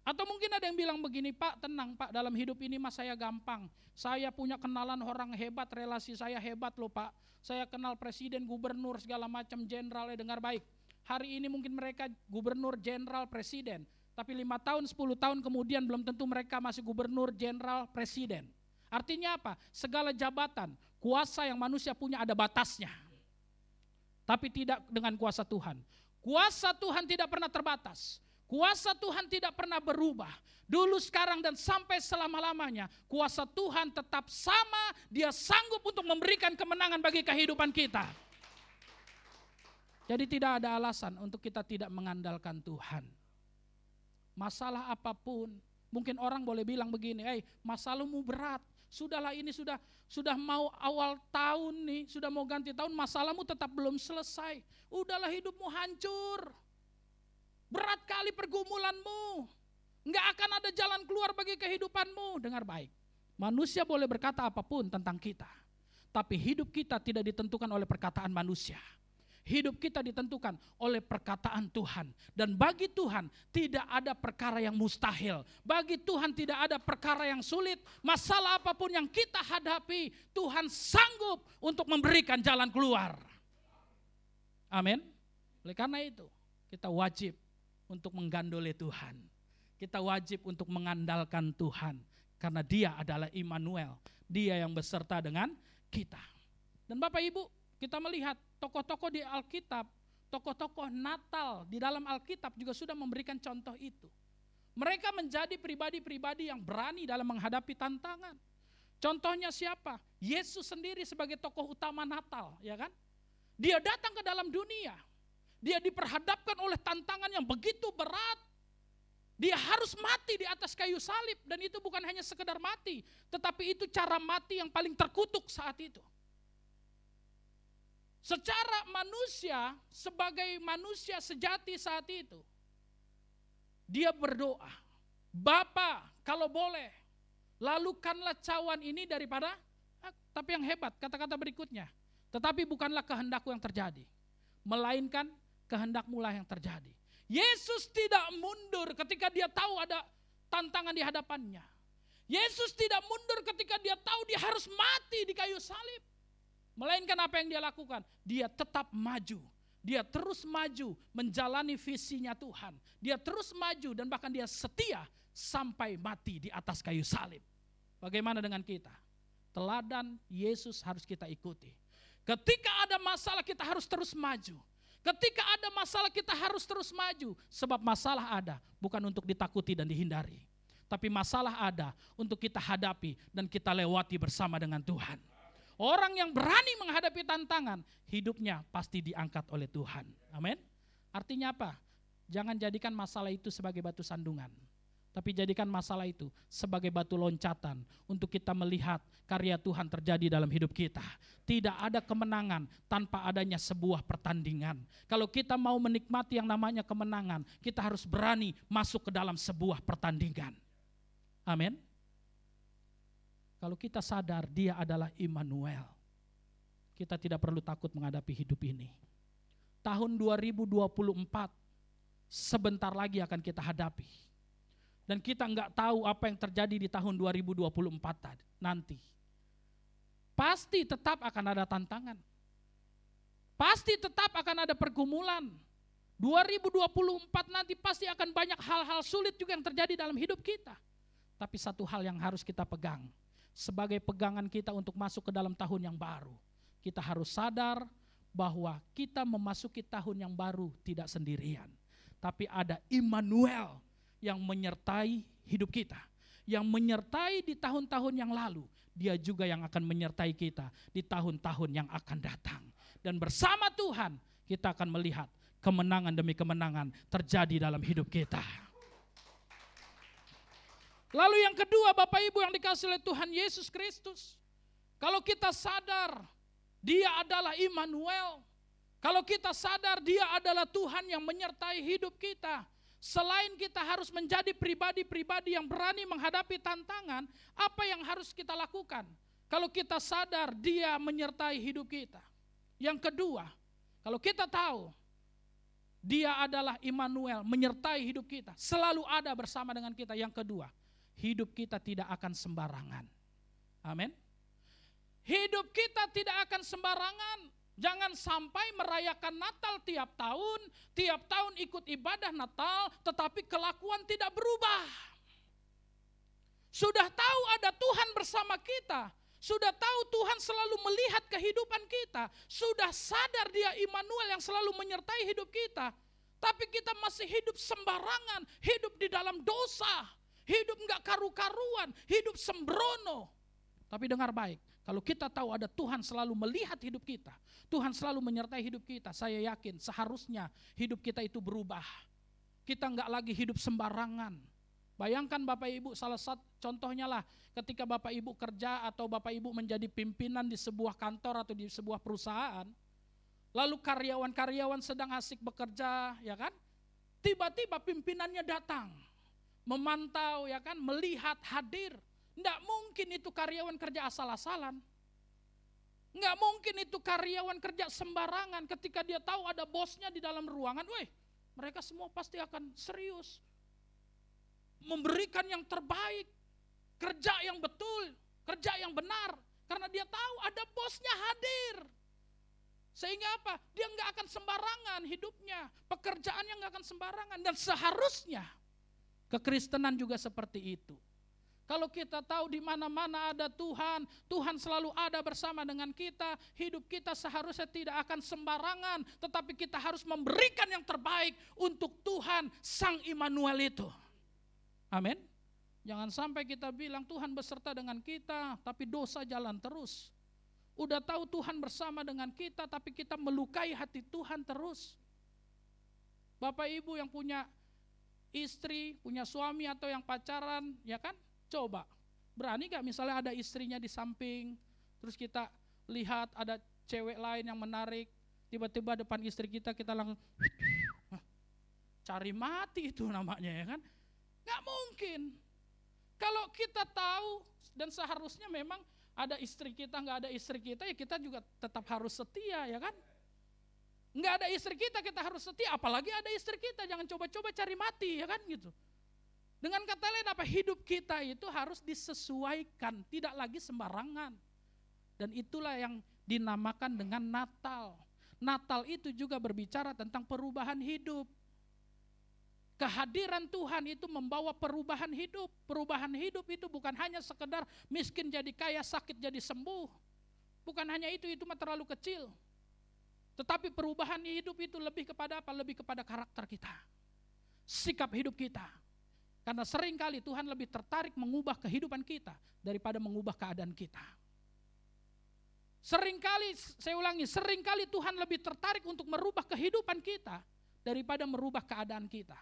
Atau mungkin ada yang bilang begini, Pak tenang Pak, dalam hidup ini mas saya gampang. Saya punya kenalan orang hebat, relasi saya hebat loh Pak. Saya kenal presiden, gubernur, segala macam, jenderal, dengar baik. Hari ini mungkin mereka gubernur, jenderal, presiden. Tapi 5 tahun, 10 tahun kemudian belum tentu mereka masih gubernur, jenderal, presiden. Artinya apa? Segala jabatan, kuasa yang manusia punya ada batasnya. Tapi tidak dengan kuasa Tuhan. Kuasa Tuhan tidak pernah terbatas. Kuasa Tuhan tidak pernah berubah. Dulu, sekarang, dan sampai selama-lamanya. Kuasa Tuhan tetap sama, dia sanggup untuk memberikan kemenangan bagi kehidupan kita. Jadi tidak ada alasan untuk kita tidak mengandalkan Tuhan. Masalah apapun, mungkin orang boleh bilang begini, masalahmu berat, Sudahlah, ini sudah mau awal tahun nih, sudah mau ganti tahun, masalahmu tetap belum selesai. Udahlah, hidupmu hancur. Berat kali pergumulanmu. Enggak akan ada jalan keluar bagi kehidupanmu. Dengar baik. Manusia boleh berkata apapun tentang kita. Tapi hidup kita tidak ditentukan oleh perkataan manusia. Hidup kita ditentukan oleh perkataan Tuhan. Dan bagi Tuhan tidak ada perkara yang mustahil. Bagi Tuhan tidak ada perkara yang sulit. Masalah apapun yang kita hadapi, Tuhan sanggup untuk memberikan jalan keluar. Amin. Oleh karena itu, kita wajib untuk menggandoli Tuhan. Kita wajib untuk mengandalkan Tuhan. Karena Dia adalah Immanuel. Dia yang beserta dengan kita. Dan Bapak Ibu, kita melihat tokoh-tokoh di Alkitab, tokoh-tokoh Natal di dalam Alkitab juga sudah memberikan contoh itu. Mereka menjadi pribadi-pribadi yang berani dalam menghadapi tantangan. Contohnya siapa? Yesus sendiri sebagai tokoh utama Natal, ya kan? Dia datang ke dalam dunia. Dia diperhadapkan oleh tantangan yang begitu berat. Dia harus mati di atas kayu salib, dan itu bukan hanya sekedar mati, tetapi itu cara mati yang paling terkutuk saat itu. Secara manusia, sebagai manusia sejati saat itu, dia berdoa, Bapa kalau boleh, lalukanlah cawan ini daripada, tapi yang hebat kata-kata berikutnya, tetapi bukanlah kehendakku yang terjadi, melainkan kehendakmu lah yang terjadi. Yesus tidak mundur ketika dia tahu ada tantangan di hadapannya. Yesus tidak mundur ketika dia tahu dia harus mati di kayu salib. Melainkan apa yang dia lakukan? Dia tetap maju. Dia terus maju menjalani visinya Tuhan. Dia terus maju dan bahkan dia setia sampai mati di atas kayu salib. Bagaimana dengan kita? Teladan Yesus harus kita ikuti. Ketika ada masalah kita harus terus maju. Ketika ada masalah kita harus terus maju. Sebab masalah ada bukan untuk ditakuti dan dihindari. Tapi masalah ada untuk kita hadapi dan kita lewati bersama dengan Tuhan. Orang yang berani menghadapi tantangan, hidupnya pasti diangkat oleh Tuhan. Amin. Artinya apa? Jangan jadikan masalah itu sebagai batu sandungan. Tapi jadikan masalah itu sebagai batu loncatan untuk kita melihat karya Tuhan terjadi dalam hidup kita. Tidak ada kemenangan tanpa adanya sebuah pertandingan. Kalau kita mau menikmati yang namanya kemenangan, kita harus berani masuk ke dalam sebuah pertandingan. Amin. Kalau kita sadar dia adalah Immanuel, kita tidak perlu takut menghadapi hidup ini. Tahun 2024 sebentar lagi akan kita hadapi. Dan kita enggak tahu apa yang terjadi di tahun 2024 nanti. Pasti tetap akan ada tantangan. Pasti tetap akan ada pergumulan. 2024 nanti pasti akan banyak hal-hal sulit juga yang terjadi dalam hidup kita. Tapi satu hal yang harus kita pegang. Sebagai pegangan kita untuk masuk ke dalam tahun yang baru. Kita harus sadar bahwa kita memasuki tahun yang baru tidak sendirian. Tapi ada Immanuel yang menyertai hidup kita. Yang menyertai di tahun-tahun yang lalu. Dia juga yang akan menyertai kita di tahun-tahun yang akan datang. Dan bersama Tuhan kita akan melihat kemenangan demi kemenangan terjadi dalam hidup kita. Lalu yang kedua, Bapak Ibu yang dikasihi oleh Tuhan Yesus Kristus. Kalau kita sadar dia adalah Immanuel. Kalau kita sadar dia adalah Tuhan yang menyertai hidup kita. Selain kita harus menjadi pribadi-pribadi yang berani menghadapi tantangan, apa yang harus kita lakukan? Kalau kita sadar dia menyertai hidup kita. Yang kedua, kalau kita tahu dia adalah Immanuel menyertai hidup kita, selalu ada bersama dengan kita. Yang kedua, hidup kita tidak akan sembarangan. Amin. Hidup kita tidak akan sembarangan. Jangan sampai merayakan Natal tiap tahun ikut ibadah Natal, tetapi kelakuan tidak berubah. Sudah tahu ada Tuhan bersama kita, sudah tahu Tuhan selalu melihat kehidupan kita, sudah sadar dia Immanuel yang selalu menyertai hidup kita, tapi kita masih hidup sembarangan, hidup di dalam dosa. Hidup enggak karu-karuan, hidup sembrono. Tapi dengar baik, kalau kita tahu ada Tuhan selalu melihat hidup kita, Tuhan selalu menyertai hidup kita, saya yakin seharusnya hidup kita itu berubah. Kita enggak lagi hidup sembarangan. Bayangkan Bapak Ibu, salah satu contohnya lah ketika Bapak Ibu kerja atau Bapak Ibu menjadi pimpinan di sebuah kantor atau di sebuah perusahaan, lalu karyawan-karyawan sedang asik bekerja, ya kan? Tiba-tiba pimpinannya datang, memantau, ya kan, melihat, hadir. Enggak mungkin itu karyawan kerja asal-asalan. Enggak mungkin itu karyawan kerja sembarangan ketika dia tahu ada bosnya di dalam ruangan. Mereka semua pasti akan serius. Memberikan yang terbaik, kerja yang betul, kerja yang benar. Karena dia tahu ada bosnya hadir. Sehingga apa? Dia enggak akan sembarangan hidupnya. Pekerjaannya enggak akan sembarangan. Dan seharusnya kekristenan juga seperti itu. Kalau kita tahu di mana-mana ada Tuhan, Tuhan selalu ada bersama dengan kita, hidup kita seharusnya tidak akan sembarangan, tetapi kita harus memberikan yang terbaik untuk Tuhan Sang Immanuel itu. Amin. Jangan sampai kita bilang Tuhan beserta dengan kita, tapi dosa jalan terus. Udah tahu Tuhan bersama dengan kita, tapi kita melukai hati Tuhan terus. Bapak Ibu yang punya istri, punya suami atau yang pacaran, ya kan? Coba, berani gak misalnya ada istrinya di samping, terus kita lihat ada cewek lain yang menarik, tiba-tiba depan istri kita langsung cari mati itu namanya, ya kan? Gak mungkin. Kalau kita tahu dan seharusnya memang ada istri kita, gak ada istri kita, ya kita juga tetap harus setia, ya kan? Gak ada istri kita harus setia, apalagi ada istri kita, jangan coba-coba cari mati, ya kan gitu. Dengan kata lain apa? Hidup kita itu harus disesuaikan, tidak lagi sembarangan. Dan itulah yang dinamakan dengan Natal. Natal itu juga berbicara tentang perubahan hidup. Kehadiran Tuhan itu membawa perubahan hidup. Perubahan hidup itu bukan hanya sekedar miskin jadi kaya, sakit jadi sembuh. Bukan hanya itu mah terlalu kecil. Tetapi perubahan hidup itu lebih kepada apa? Lebih kepada karakter kita. Sikap hidup kita. Karena seringkali Tuhan lebih tertarik mengubah kehidupan kita daripada mengubah keadaan kita. Seringkali, saya ulangi, seringkali Tuhan lebih tertarik untuk merubah kehidupan kita daripada merubah keadaan kita.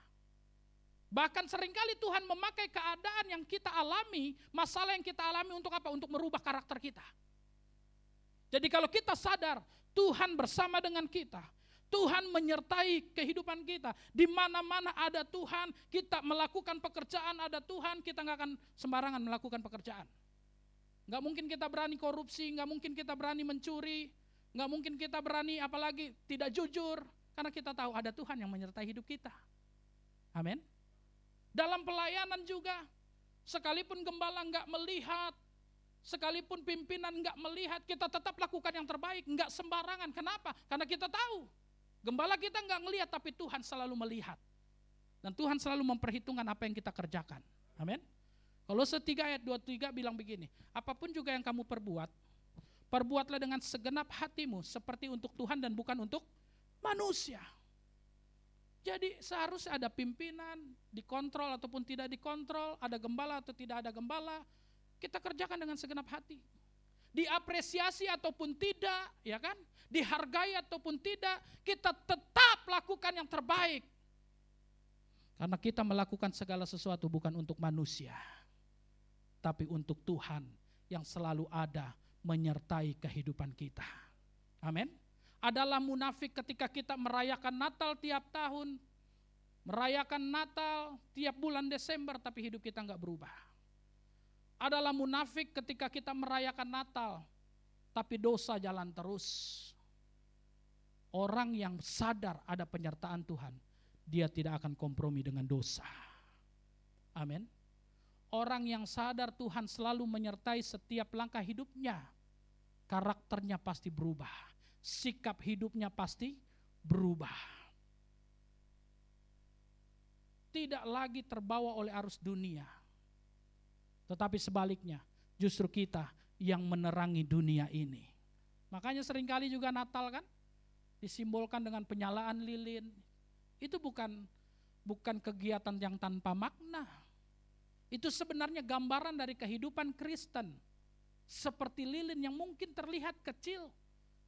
Bahkan seringkali Tuhan memakai keadaan yang kita alami, masalah yang kita alami untuk apa? Untuk merubah karakter kita. Jadi kalau kita sadar Tuhan bersama dengan kita, Tuhan menyertai kehidupan kita. Di mana-mana ada Tuhan, kita melakukan pekerjaan ada Tuhan, kita nggak akan sembarangan melakukan pekerjaan. Nggak mungkin kita berani korupsi, nggak mungkin kita berani mencuri, nggak mungkin kita berani apalagi tidak jujur, karena kita tahu ada Tuhan yang menyertai hidup kita. Amin. Dalam pelayanan juga, sekalipun gembala nggak melihat, sekalipun pimpinan nggak melihat, kita tetap lakukan yang terbaik, nggak sembarangan. Kenapa? Karena kita tahu. Gembala kita nggak ngelihat, tapi Tuhan selalu melihat. Dan Tuhan selalu memperhitungkan apa yang kita kerjakan. Amin. Kolose 3 ayat 23 bilang begini, apapun juga yang kamu perbuat, perbuatlah dengan segenap hatimu seperti untuk Tuhan dan bukan untuk manusia. Jadi seharusnya ada pimpinan, dikontrol ataupun tidak dikontrol, ada gembala atau tidak ada gembala, kita kerjakan dengan segenap hati. Diapresiasi ataupun tidak, ya kan? Dihargai ataupun tidak, kita tetap lakukan yang terbaik. Karena kita melakukan segala sesuatu bukan untuk manusia, tapi untuk Tuhan yang selalu ada menyertai kehidupan kita. Amin. Adalah munafik ketika kita merayakan Natal tiap tahun, merayakan Natal tiap bulan Desember, tapi hidup kita enggak berubah. Adalah munafik ketika kita merayakan Natal, tapi dosa jalan terus. Orang yang sadar ada penyertaan Tuhan, dia tidak akan kompromi dengan dosa. Amin. Orang yang sadar Tuhan selalu menyertai setiap langkah hidupnya, karakternya pasti berubah, sikap hidupnya pasti berubah. Tidak lagi terbawa oleh arus dunia, tetapi sebaliknya justru kita yang menerangi dunia ini. Makanya seringkali juga Natal kan disimbolkan dengan penyalaan lilin. Itu bukan kegiatan yang tanpa makna. Itu sebenarnya gambaran dari kehidupan Kristen. Seperti lilin yang mungkin terlihat kecil,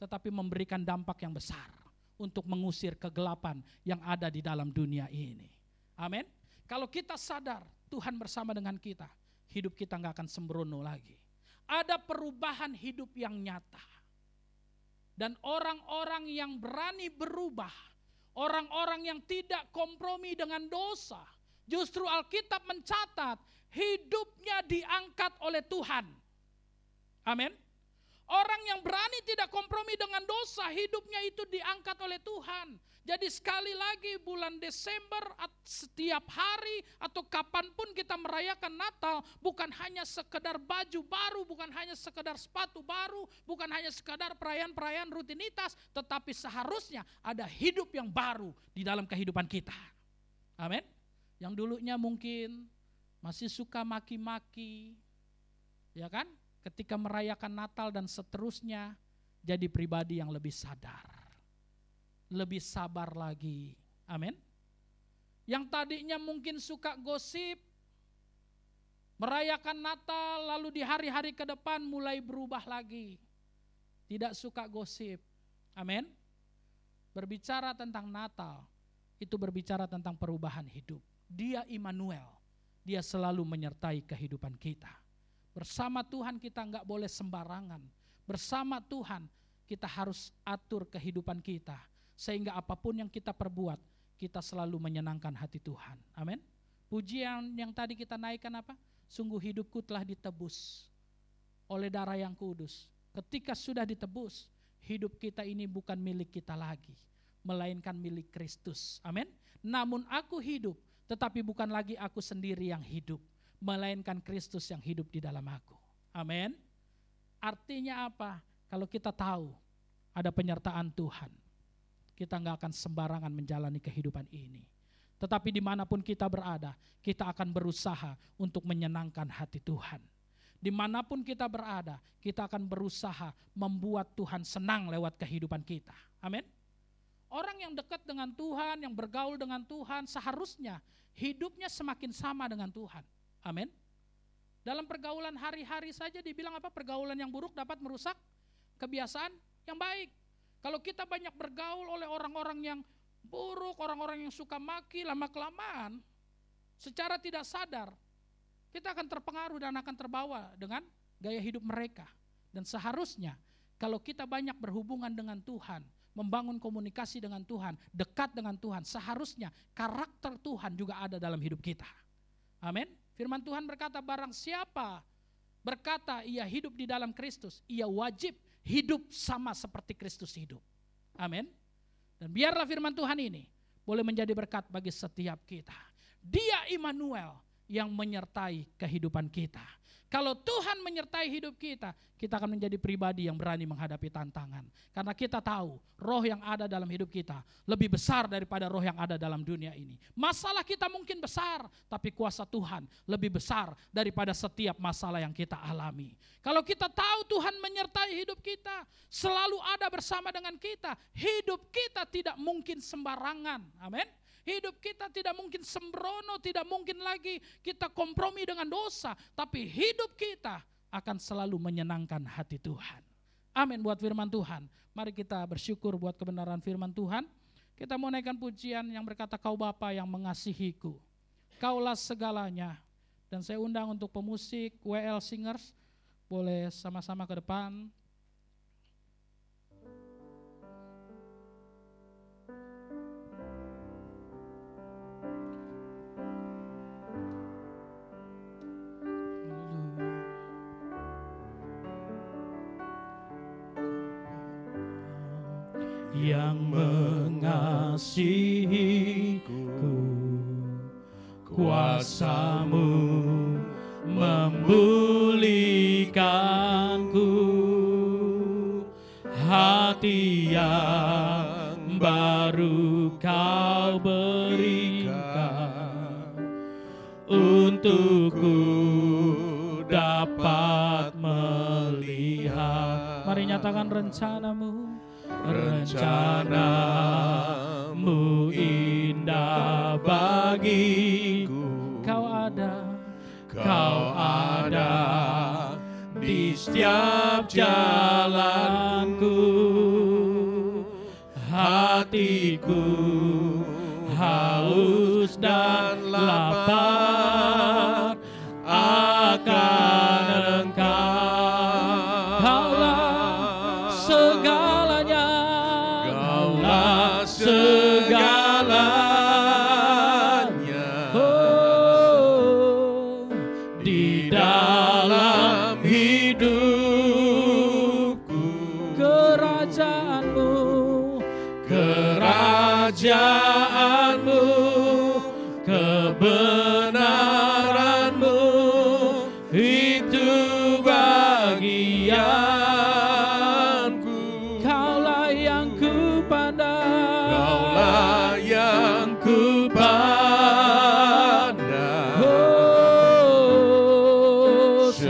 tetapi memberikan dampak yang besar untuk mengusir kegelapan yang ada di dalam dunia ini. Amin. Kalau kita sadar Tuhan bersama dengan kita, hidup kita nggak akan sembrono lagi. Ada perubahan hidup yang nyata. Dan orang-orang yang berani berubah, orang-orang yang tidak kompromi dengan dosa, justru Alkitab mencatat hidupnya diangkat oleh Tuhan. Amin. Orang yang berani tidak kompromi dengan dosa, hidupnya itu diangkat oleh Tuhan. Jadi sekali lagi bulan Desember, setiap hari atau kapanpun kita merayakan Natal, bukan hanya sekedar baju baru, bukan hanya sekedar sepatu baru, bukan hanya sekedar perayaan-perayaan rutinitas, tetapi seharusnya ada hidup yang baru di dalam kehidupan kita. Amin. Yang dulunya mungkin masih suka maki-maki, ya kan? Ketika merayakan Natal dan seterusnya, jadi pribadi yang lebih sadar, lebih sabar lagi. Amin. Yang tadinya mungkin suka gosip, merayakan Natal lalu di hari-hari ke depan mulai berubah lagi. Tidak suka gosip. Amin. Berbicara tentang Natal, itu berbicara tentang perubahan hidup. Dia Immanuel, dia selalu menyertai kehidupan kita. Bersama Tuhan kita enggak boleh sembarangan. Bersama Tuhan kita harus atur kehidupan kita. Sehingga apapun yang kita perbuat, kita selalu menyenangkan hati Tuhan. Amin. Pujian yang tadi kita naikkan apa? Sungguh hidupku telah ditebus oleh darah yang kudus. Ketika sudah ditebus, hidup kita ini bukan milik kita lagi, melainkan milik Kristus. Amin. Namun aku hidup, tetapi bukan lagi aku sendiri yang hidup, melainkan Kristus yang hidup di dalam aku. Amin. Artinya apa? Kalau kita tahu ada penyertaan Tuhan, kita nggak akan sembarangan menjalani kehidupan ini. Tetapi dimanapun kita berada, kita akan berusaha untuk menyenangkan hati Tuhan. Dimanapun kita berada, kita akan berusaha membuat Tuhan senang lewat kehidupan kita. Amin. Orang yang dekat dengan Tuhan, yang bergaul dengan Tuhan, seharusnya hidupnya semakin sama dengan Tuhan. Amin. Dalam pergaulan hari-hari saja dibilang apa? Pergaulan yang buruk dapat merusak kebiasaan yang baik. Kalau kita banyak bergaul oleh orang-orang yang buruk, orang-orang yang suka maki, lama-kelamaan, secara tidak sadar, kita akan terpengaruh dan akan terbawa dengan gaya hidup mereka. Dan seharusnya kalau kita banyak berhubungan dengan Tuhan, membangun komunikasi dengan Tuhan, dekat dengan Tuhan, seharusnya karakter Tuhan juga ada dalam hidup kita. Amin. Firman Tuhan berkata, barang siapa berkata ia hidup di dalam Kristus, ia wajib hidup sama seperti Kristus hidup. Amin. Dan biarlah firman Tuhan ini boleh menjadi berkat bagi setiap kita. Dia Immanuel yang menyertai kehidupan kita. Kalau Tuhan menyertai hidup kita, kita akan menjadi pribadi yang berani menghadapi tantangan. Karena kita tahu roh yang ada dalam hidup kita lebih besar daripada roh yang ada dalam dunia ini. Masalah kita mungkin besar, tapi kuasa Tuhan lebih besar daripada setiap masalah yang kita alami. Kalau kita tahu Tuhan menyertai hidup kita, selalu ada bersama dengan kita, hidup kita tidak mungkin sembarangan. Amin. Hidup kita tidak mungkin sembrono, tidak mungkin lagi kita kompromi dengan dosa. Tapi hidup kita akan selalu menyenangkan hati Tuhan. Amin buat firman Tuhan. Mari kita bersyukur buat kebenaran firman Tuhan. Kita mau naikkan pujian yang berkata, Kau Bapa yang mengasihiku, Kaulah segalanya. Dan saya undang untuk pemusik WL Singers, boleh sama-sama ke depan. Yang mengasihiku, kuasa-Mu memulihkanku, hati yang baru Kau berikan, untukku dapat melihat. Mari nyatakan rencana-Mu. Rencana-Mu indah bagiku, Kau ada di setiap jalanku. Hatiku haus dan lapar Kaulah segalanya di dalam hidupku. Kerajaanmu, Kerajaanmu, kebenaranmu, itu bagianku. Kaulah yang ku pandang, Kaulah yang ku pandang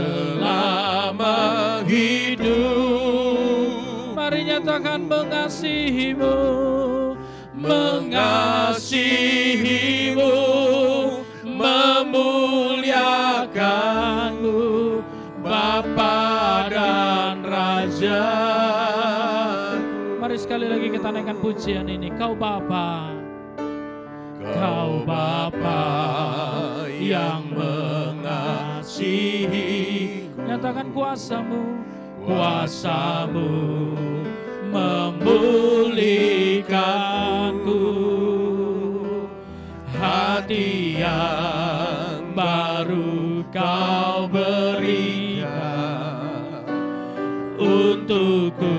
selama hidup. Mari nyatakan mengasihimu, Mengasihimu, memuliakanmu, Bapa dan Raja. Mari sekali lagi kita naikkan pujian ini. Kau Bapa, Kau Bapa yang mengasihi, nyatakan kuasamu, kuasamu memulihkanku. Hati yang baru Kau berikan untukku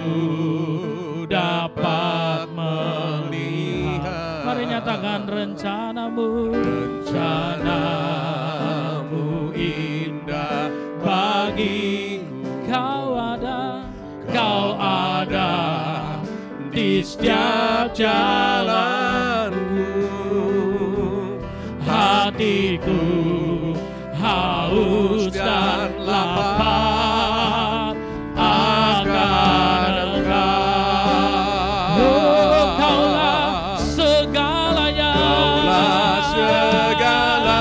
dapat melihat. mari nyatakan rencanamu, Rencanamu indah bagiku. Kau ada di setiap jalanku. Hatiku haus dan lapar akan Engkau. Kaulah segalanya, Kaulah segalanya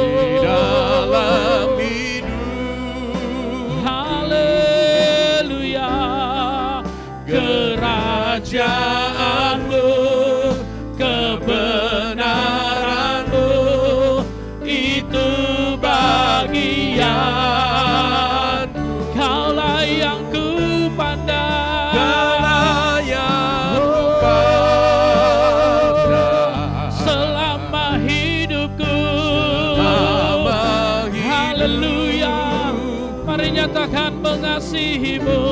di dalam hidup. haleluya. Kerajaanmu, kebenaranmu, itu bagianku. Kaulah yang ku pandang, Kaulah yang ku pandang selama hidupku. selama hidup. Haleluya. Mari nyatakan mengasihimu,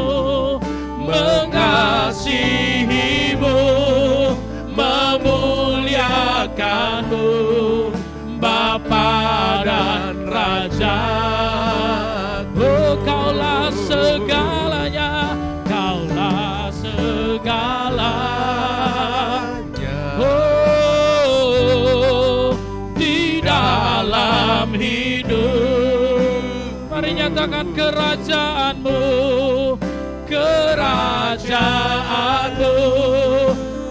Mengasihimu, memuliakanmu, Bapa dan Raja. Oh, kaulah segalanya, kaulah segalanya. Oh, di dalam hidup. Mari nyatakan kerajaanmu, kerajaanmu,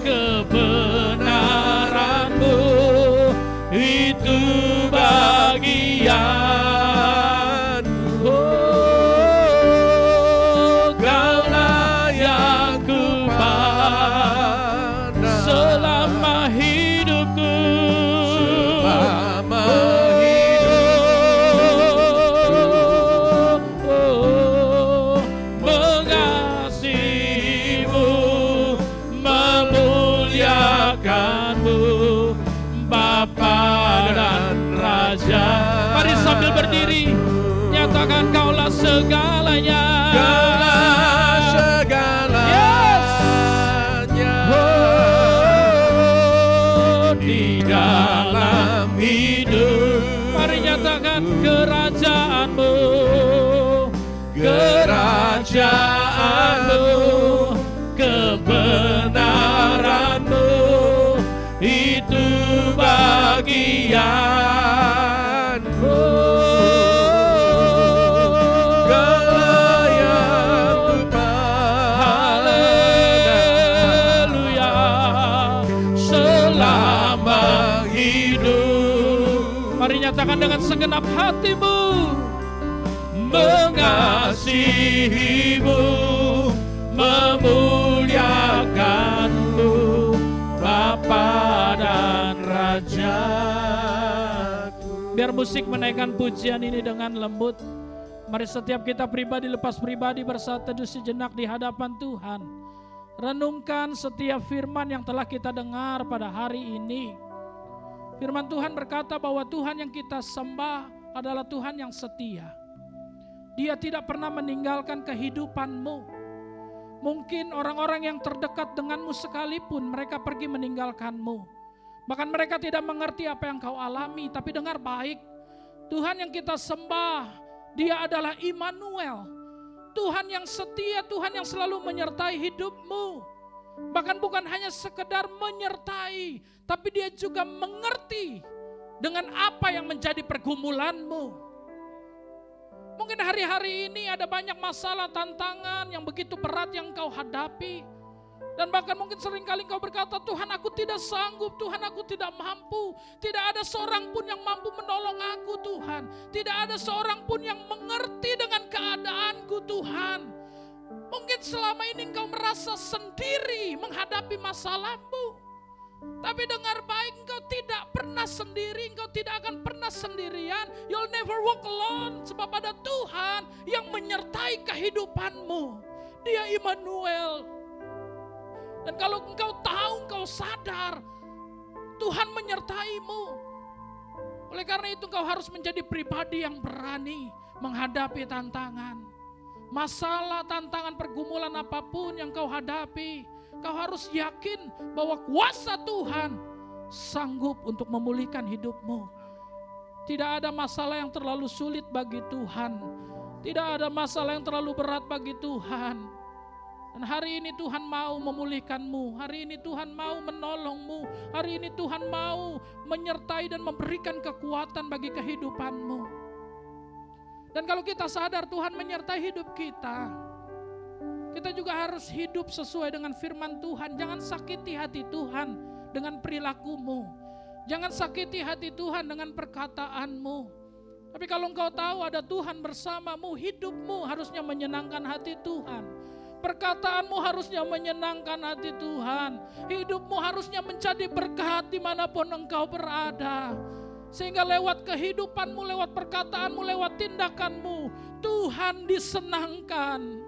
kebenaranmu, itu bagianku. Oh, Kaulah yang ku pandang selama hidupku. Selama Mengasihimu, memuliakanmu, Bapa dan Raja. Mari sambil berdiri, nyatakan kaulah segalanya. Kaulah segalanya di dalam hidup. Mari nyatakan kerajaanmu, Kerajaanmu, kebenaranmu, itu bagianku. Kaulah yang ku haleluya. Selama hidup. mari nyatakan dengan segenap hatimu, Mengasihimu, memuliakanmu, Bapa dan Raja. biar musik menaikkan pujian ini dengan lembut. Mari setiap kita pribadi lepas pribadi bersatu teduh sejenak di hadapan Tuhan. Renungkan setiap firman yang telah kita dengar pada hari ini. Firman Tuhan berkata bahwa Tuhan yang kita sembah adalah Tuhan yang setia. Dia tidak pernah meninggalkan kehidupanmu. Mungkin orang-orang yang terdekat denganmu sekalipun mereka pergi meninggalkanmu. Bahkan mereka tidak mengerti apa yang kau alami, tapi dengar baik. Tuhan yang kita sembah, Dia adalah Immanuel. Tuhan yang setia, Tuhan yang selalu menyertai hidupmu. Bahkan bukan hanya sekedar menyertai, tapi Dia juga mengerti dengan apa yang menjadi pergumulanmu. Mungkin hari-hari ini ada banyak masalah, tantangan yang begitu berat yang kau hadapi. Dan bahkan mungkin seringkali kau berkata, Tuhan aku tidak sanggup, Tuhan aku tidak mampu. Tidak ada seorang pun yang mampu menolong aku Tuhan. Tidak ada seorang pun yang mengerti dengan keadaanku Tuhan. Mungkin selama ini engkau merasa sendiri menghadapi masalahmu. Tapi dengar baik, engkau tidak pernah sendiri, engkau tidak akan pernah sendirian. You'll never walk alone. Sebab ada Tuhan yang menyertai kehidupanmu. Dia Immanuel. Dan kalau engkau tahu, engkau sadar, Tuhan menyertaimu. Oleh karena itu engkau harus menjadi pribadi yang berani menghadapi tantangan. Masalah, tantangan, pergumulan apapun yang kau hadapi, kau harus yakin bahwa kuasa Tuhan sanggup untuk memulihkan hidupmu. Tidak ada masalah yang terlalu sulit bagi Tuhan. Tidak ada masalah yang terlalu berat bagi Tuhan. Dan hari ini Tuhan mau memulihkanmu, hari ini Tuhan mau menolongmu, hari ini Tuhan mau menyertai dan memberikan kekuatan bagi kehidupanmu. Dan kalau kita sadar Tuhan menyertai hidup kita, kita juga harus hidup sesuai dengan firman Tuhan. Jangan sakiti hati Tuhan dengan perilakumu, jangan sakiti hati Tuhan dengan perkataanmu. Tapi kalau engkau tahu ada Tuhan bersamamu, hidupmu harusnya menyenangkan hati Tuhan. Perkataanmu harusnya menyenangkan hati Tuhan. Hidupmu harusnya menjadi berkat dimanapun engkau berada. Sehingga lewat kehidupanmu, lewat perkataanmu, lewat tindakanmu, Tuhan disenangkan.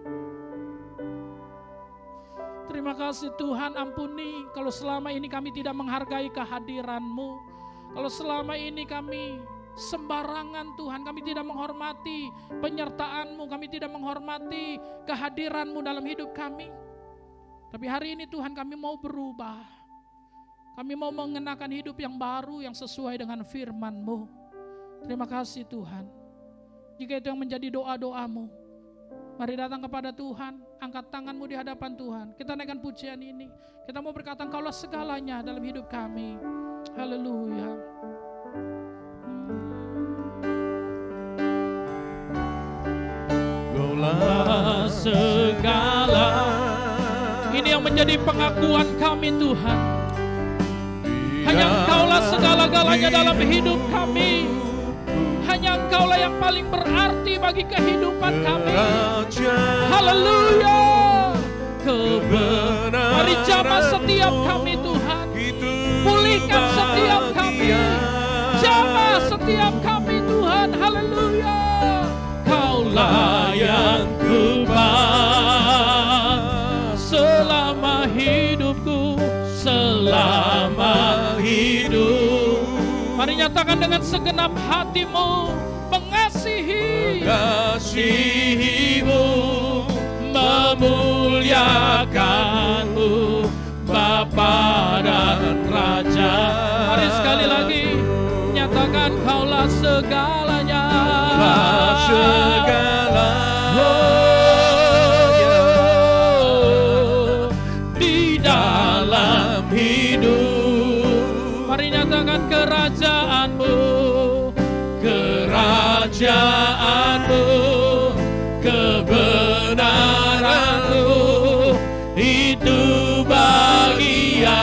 Terima kasih Tuhan, ampuni kalau selama ini kami tidak menghargai kehadiran-Mu. Kalau selama ini kami sembarangan Tuhan, kami tidak menghormati penyertaan-Mu, kami tidak menghormati kehadiran-Mu dalam hidup kami. Tapi hari ini Tuhan kami mau berubah. Kami mau mengenakan hidup yang baru yang sesuai dengan firman-Mu. Terima kasih Tuhan. Jika itu yang menjadi doa-doamu, mari datang kepada Tuhan, angkat tanganmu di hadapan Tuhan. Kita naikkan pujian ini. Kita mau berkata, Engkaulah segalanya dalam hidup kami. Haleluya. Segala ini yang menjadi pengakuan kami Tuhan. Hanya Engkaulah segala-galanya dalam hidup kami. Hanya Engkaulah yang paling berarti bagi kehidupan kami. Haleluya. Mari jamah setiap kami Tuhan. Pulihkan setiap kami. Jamah setiap kami Tuhan. Haleluya. Kaulah yang kubah selama hidupku, selama hidup. Mari nyatakan dengan segenap hatimu, mengasihimu, memuliakanmu, Bapa dan Raja. Mari sekali lagi nyatakan, Kaulah segalanya. Di dalam hidup. Mari nyatakan kerajaanmu, kerajaanmu, kebenaranmu, itu bagianku.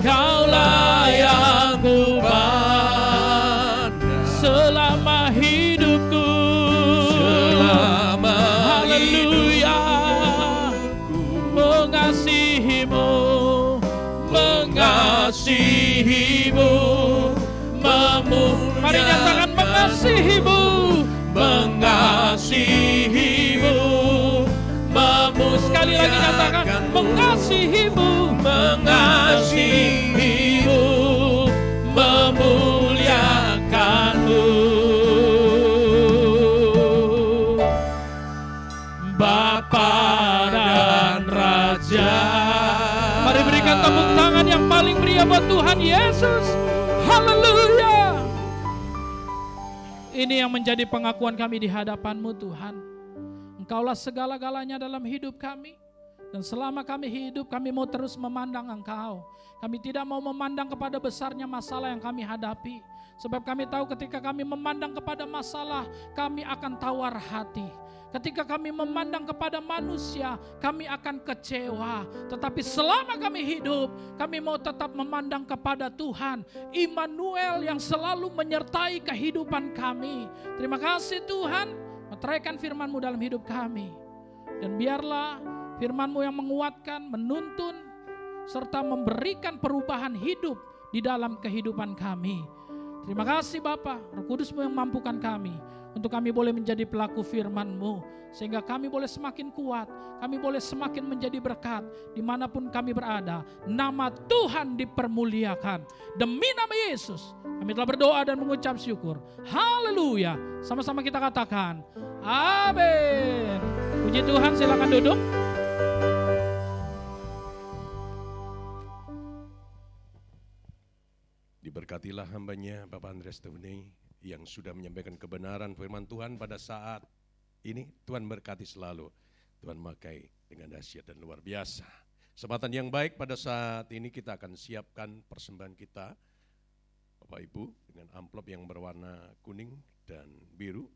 Kaulah yang kubah selama hidupku, selama haleluya. Mengasihimu, mengasihimu, memuliakanmu, mengasihimu, mengasihimu, sekali lagi nyatakan mengasihimu, mengasihimu, memuliakanmu, Bapa dan Raja. Mari berikan tepuk tangan yang paling meriah buat Tuhan Yesus. Haleluya. Ini yang menjadi pengakuan kami di hadapan-Mu Tuhan. Engkaulah segala-galanya dalam hidup kami. Dan selama kami hidup, kami mau terus memandang Engkau. Kami tidak mau memandang kepada besarnya masalah yang kami hadapi. Sebab kami tahu ketika kami memandang kepada masalah, kami akan tawar hati. Ketika kami memandang kepada manusia, kami akan kecewa. Tetapi selama kami hidup, kami mau tetap memandang kepada Tuhan, Immanuel yang selalu menyertai kehidupan kami. Terima kasih Tuhan, meteraikan firman-Mu dalam hidup kami. Dan biarlah firman-Mu yang menguatkan, menuntun, serta memberikan perubahan hidup di dalam kehidupan kami. Terima kasih Bapa, Roh Kudus-Mu yang mampukan kami untuk kami boleh menjadi pelaku firman-Mu, sehingga kami boleh semakin kuat, kami boleh semakin menjadi berkat dimanapun kami berada. Nama Tuhan dipermuliakan. Demi nama Yesus kami telah berdoa dan mengucap syukur. Haleluya. Sama-sama kita katakan amin. Puji Tuhan, silakan duduk. Diberkatilah hambanya Bapak Andreas Tevene yang sudah menyampaikan kebenaran firman Tuhan pada saat ini. Tuhan berkati selalu. Tuhan pakai dengan dahsyat dan luar biasa. Kesempatan yang baik pada saat ini kita akan siapkan persembahan kita, Bapak Ibu, dengan amplop yang berwarna kuning dan biru.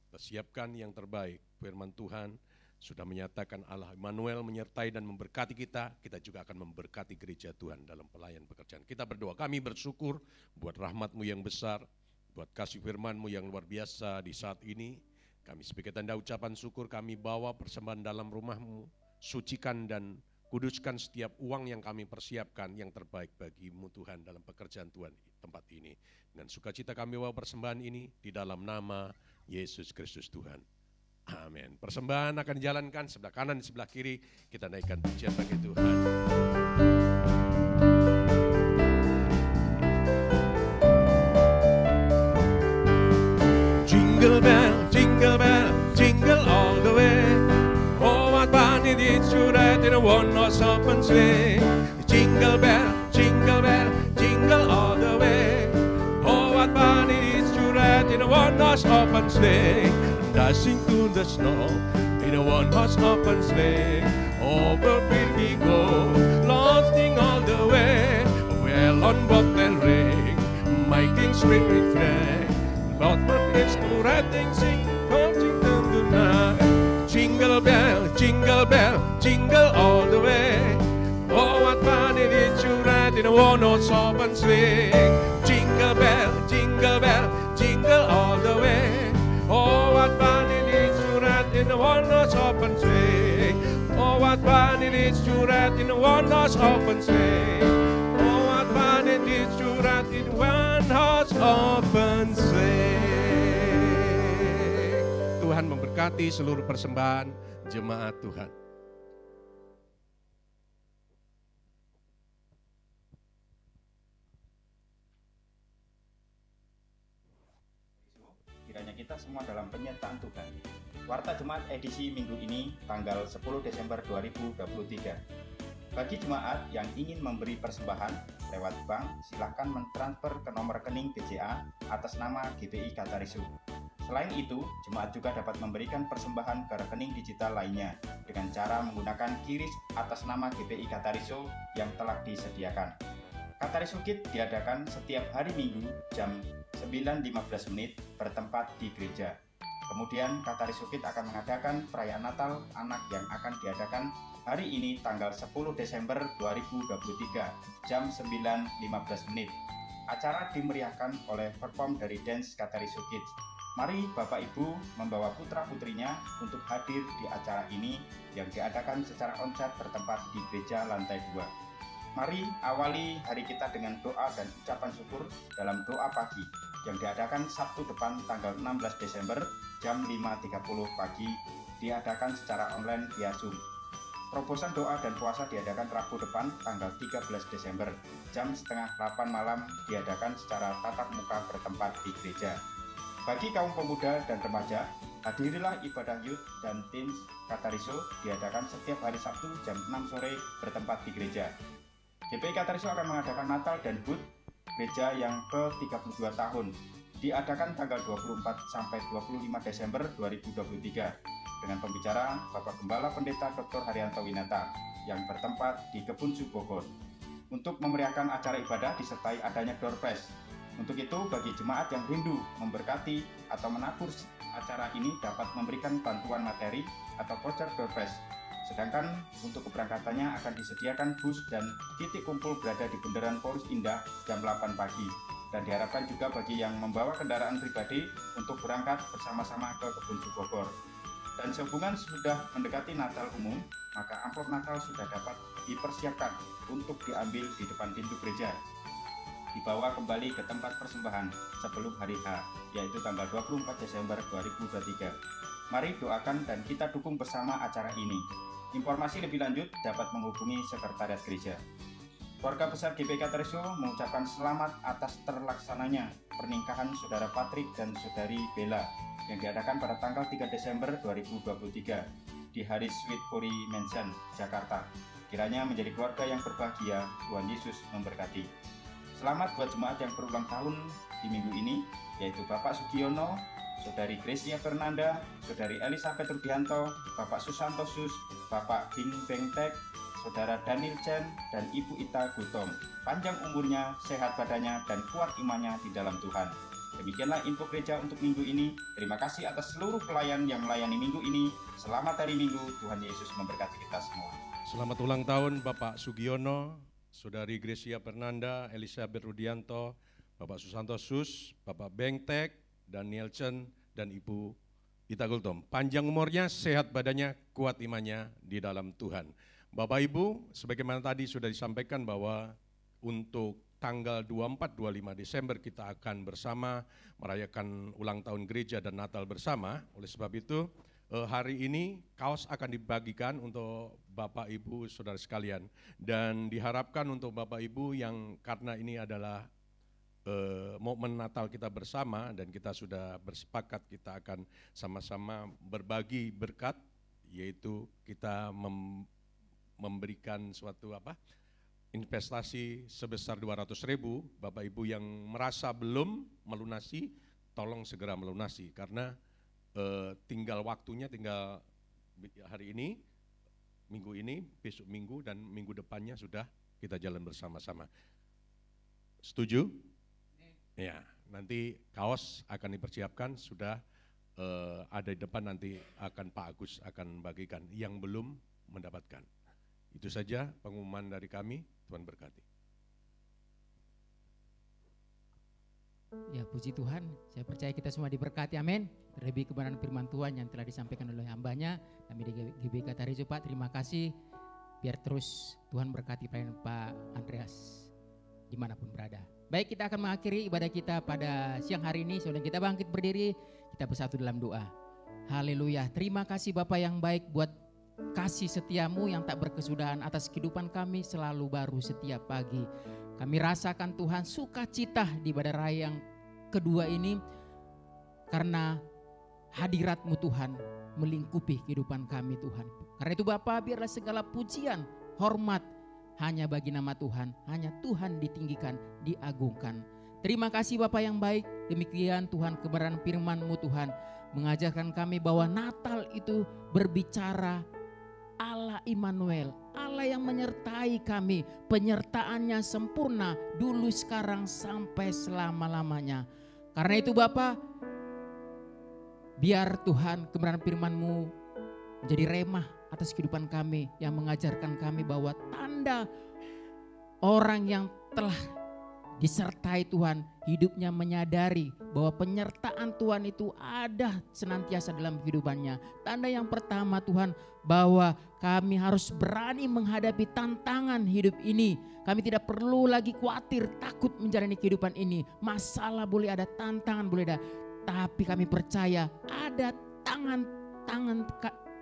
Kita siapkan yang terbaik. Firman Tuhan sudah menyatakan Allah Immanuel menyertai dan memberkati kita. Kita juga akan memberkati gereja Tuhan dalam pelayan pekerjaan. Kita berdoa, kami bersyukur buat rahmat-Mu yang besar, buat kasih firman-Mu yang luar biasa di saat ini. Kami sebagai tanda ucapan syukur kami bawa persembahan dalam rumah-Mu. Sucikan dan kuduskan setiap uang yang kami persiapkan yang terbaik bagi-Mu Tuhan dalam pekerjaan Tuhan tempat ini. Dan sukacita kami bawa persembahan ini di dalam nama Yesus Kristus Tuhan. Amin. Persembahan akan dijalankan sebelah kanan, sebelah kiri. Kita naikkan pujian bagi Tuhan. Jingle bell, jingle bell, jingle all the way. Oh, what fun it is to ride in a one-horse open sleigh. Jingle bell, jingle bell, jingle all the way. Oh, what fun it is to ride in a one-horse open sleigh. Dashing through the snow in a one-horse open sleigh. Over field we go, lasting all the way. Well on bobtail ring, making spring refrain. But it's to riding, sing, coaching them tonight. Jingle bell, jingle all the way. Oh, what fun it is to ride in a one-horse open sleigh. Jingle bell, jingle all the way. Oh, what fun it is to ride in a one-horse open sleigh. Oh, what fun it is to ride in a one-horse open sleigh. Oh, what fun it is to ride in one-horse open sleigh. Tuhan memberkati seluruh persembahan jemaat Tuhan. Kiranya kita semua dalam penyertaan Tuhan. Warta Jemaat edisi minggu ini tanggal 10 Desember 2023. Bagi jemaat yang ingin memberi persembahan lewat bank, silakan mentransfer ke nomor rekening BCA atas nama GPI Katarisu. Selain itu, jemaat juga dapat memberikan persembahan ke rekening digital lainnya dengan cara menggunakan QRIS atas nama GPI Katarisu yang telah disediakan. Katarisu Kid diadakan setiap hari Minggu jam 9.15 menit bertempat di gereja. Kemudian Katarisu Kid akan mengadakan perayaan Natal anak yang akan diadakan hari ini tanggal 10 Desember 2023 jam 9.15 menit. Acara dimeriahkan oleh perform dari Dance Katarisu Kids. Mari Bapak Ibu membawa putra-putrinya untuk hadir di acara ini yang diadakan secara onsite bertempat di gereja lantai 2. Mari awali hari kita dengan doa dan ucapan syukur dalam doa pagi. yang diadakan Sabtu depan tanggal 16 Desember jam 5.30 pagi diadakan secara online via Zoom. Terobosan doa dan puasa diadakan Rabu depan tanggal 13 Desember jam setengah 8 malam diadakan secara tatap muka bertempat di gereja. Bagi kaum pemuda dan remaja, hadirilah ibadah youth dan teens Katariso diadakan setiap hari Sabtu jam 6 sore bertempat di gereja. GPI Katariso akan mengadakan Natal dan HUT gereja yang ke-32 tahun, diadakan tanggal 24 sampai 25 Desember 2023 dengan pembicara Bapak Gembala Pendeta Dr. Haryanto Winata yang bertempat di Kebun Su Bogor. Untuk memeriahkan acara ibadah disertai adanya door prize. Untuk itu, bagi jemaat yang rindu memberkati atau menabur acara ini dapat memberikan bantuan materi atau voucher door prize. Sedangkan untuk keberangkatannya akan disediakan bus dan titik kumpul berada di Bundaran Polus Indah jam 8 pagi. Dan diharapkan juga bagi yang membawa kendaraan pribadi untuk berangkat bersama-sama ke Kebun Su Bogor. Dan sehubungan sudah mendekati Natal umum, maka amplop Natal sudah dapat dipersiapkan untuk diambil di depan pintu gereja. Dibawa kembali ke tempat persembahan sebelum hari H, yaitu tanggal 24 Desember 2023. Mari doakan dan kita dukung bersama acara ini. Informasi lebih lanjut dapat menghubungi Sekretariat Gereja. Keluarga besar GPI Katariso mengucapkan selamat atas terlaksananya pernikahan Saudara Patrick dan Saudari Bella yang diadakan pada tanggal 3 Desember 2023 di Hari Sweet Puri Mansion, Jakarta. Kiranya menjadi keluarga yang berbahagia, Tuhan Yesus memberkati. Selamat buat jemaat yang berulang tahun di minggu ini, yaitu Bapak Sugiono, Saudari Gracia Fernanda, Saudari Elizabeth Rudianto, Bapak Susanto Sus, Bapak Bing Bengtek, Saudara Daniel Chen, dan Ibu Ita Gutom. Panjang umurnya, sehat badannya, dan kuat imannya di dalam Tuhan. Demikianlah info gereja untuk minggu ini. Terima kasih atas seluruh pelayan yang melayani minggu ini. Selamat hari Minggu, Tuhan Yesus memberkati kita semua. Selamat ulang tahun Bapak Sugiono, Saudari Gracia Fernanda, Elizabeth Rudianto, Bapak Susanto Sus, Bapak Bengtek, Daniel Chen, dan Ibu Ita Gultom. Panjang umurnya, sehat badannya, kuat imannya di dalam Tuhan. Bapak Ibu, sebagaimana tadi sudah disampaikan bahwa untuk tanggal 24-25 Desember kita akan bersama merayakan ulang tahun gereja dan Natal bersama. Oleh sebab itu, hari ini kaos akan dibagikan untuk Bapak Ibu Saudara sekalian. Dan diharapkan untuk Bapak Ibu yang karena ini adalah momen Natal kita bersama dan kita sudah bersepakat kita akan sama-sama berbagi berkat, yaitu kita memberikan suatu investasi sebesar 200.000. Bapak Ibu yang merasa belum melunasi, tolong segera melunasi karena tinggal waktunya, tinggal hari ini, minggu ini, besok minggu, dan minggu depannya sudah kita jalan bersama-sama. Setuju? Ya, nanti kaos akan dipersiapkan, sudah ada di depan, nanti akan Pak Agus akan bagikan yang belum mendapatkan. Itu saja pengumuman dari kami, Tuhan berkati. Ya, puji Tuhan, saya percaya kita semua diberkati, amin. Terlebih kebenaran firman Tuhan yang telah disampaikan oleh hambanya, kami di GPI Katariso, Pak, terima kasih. Biar terus Tuhan berkati pelayanan Pak Andreas dimanapun berada. Baik, kita akan mengakhiri ibadah kita pada siang hari ini. Sebelum kita bangkit berdiri, kita bersatu dalam doa. Haleluya, terima kasih Bapa yang baik buat kasih setiamu yang tak berkesudahan atas kehidupan kami selalu baru setiap pagi. Kami rasakan Tuhan sukacita di ibadah raya yang kedua ini karena hadirat-Mu Tuhan melingkupi kehidupan kami Tuhan. Karena itu Bapa, biarlah segala pujian, hormat hanya bagi nama Tuhan, hanya Tuhan ditinggikan, diagungkan. Terima kasih Bapa yang baik, demikian Tuhan kebenaran firman-Mu Tuhan mengajarkan kami bahwa Natal itu berbicara Allah Immanuel, Allah yang menyertai kami, penyertaannya sempurna dulu, sekarang, sampai selama-lamanya. Karena itu Bapa, biar Tuhan kebenaran firman-Mu menjadi remah atas kehidupan kami yang mengajarkan kami bahwa tanda orang yang telah disertai Tuhan, hidupnya menyadari bahwa penyertaan Tuhan itu ada senantiasa dalam kehidupannya. Tanda yang pertama Tuhan, bahwa kami harus berani menghadapi tantangan hidup ini. Kami tidak perlu lagi khawatir, takut menjalani kehidupan ini. Masalah boleh ada, tantangan boleh ada, tapi kami percaya ada tangan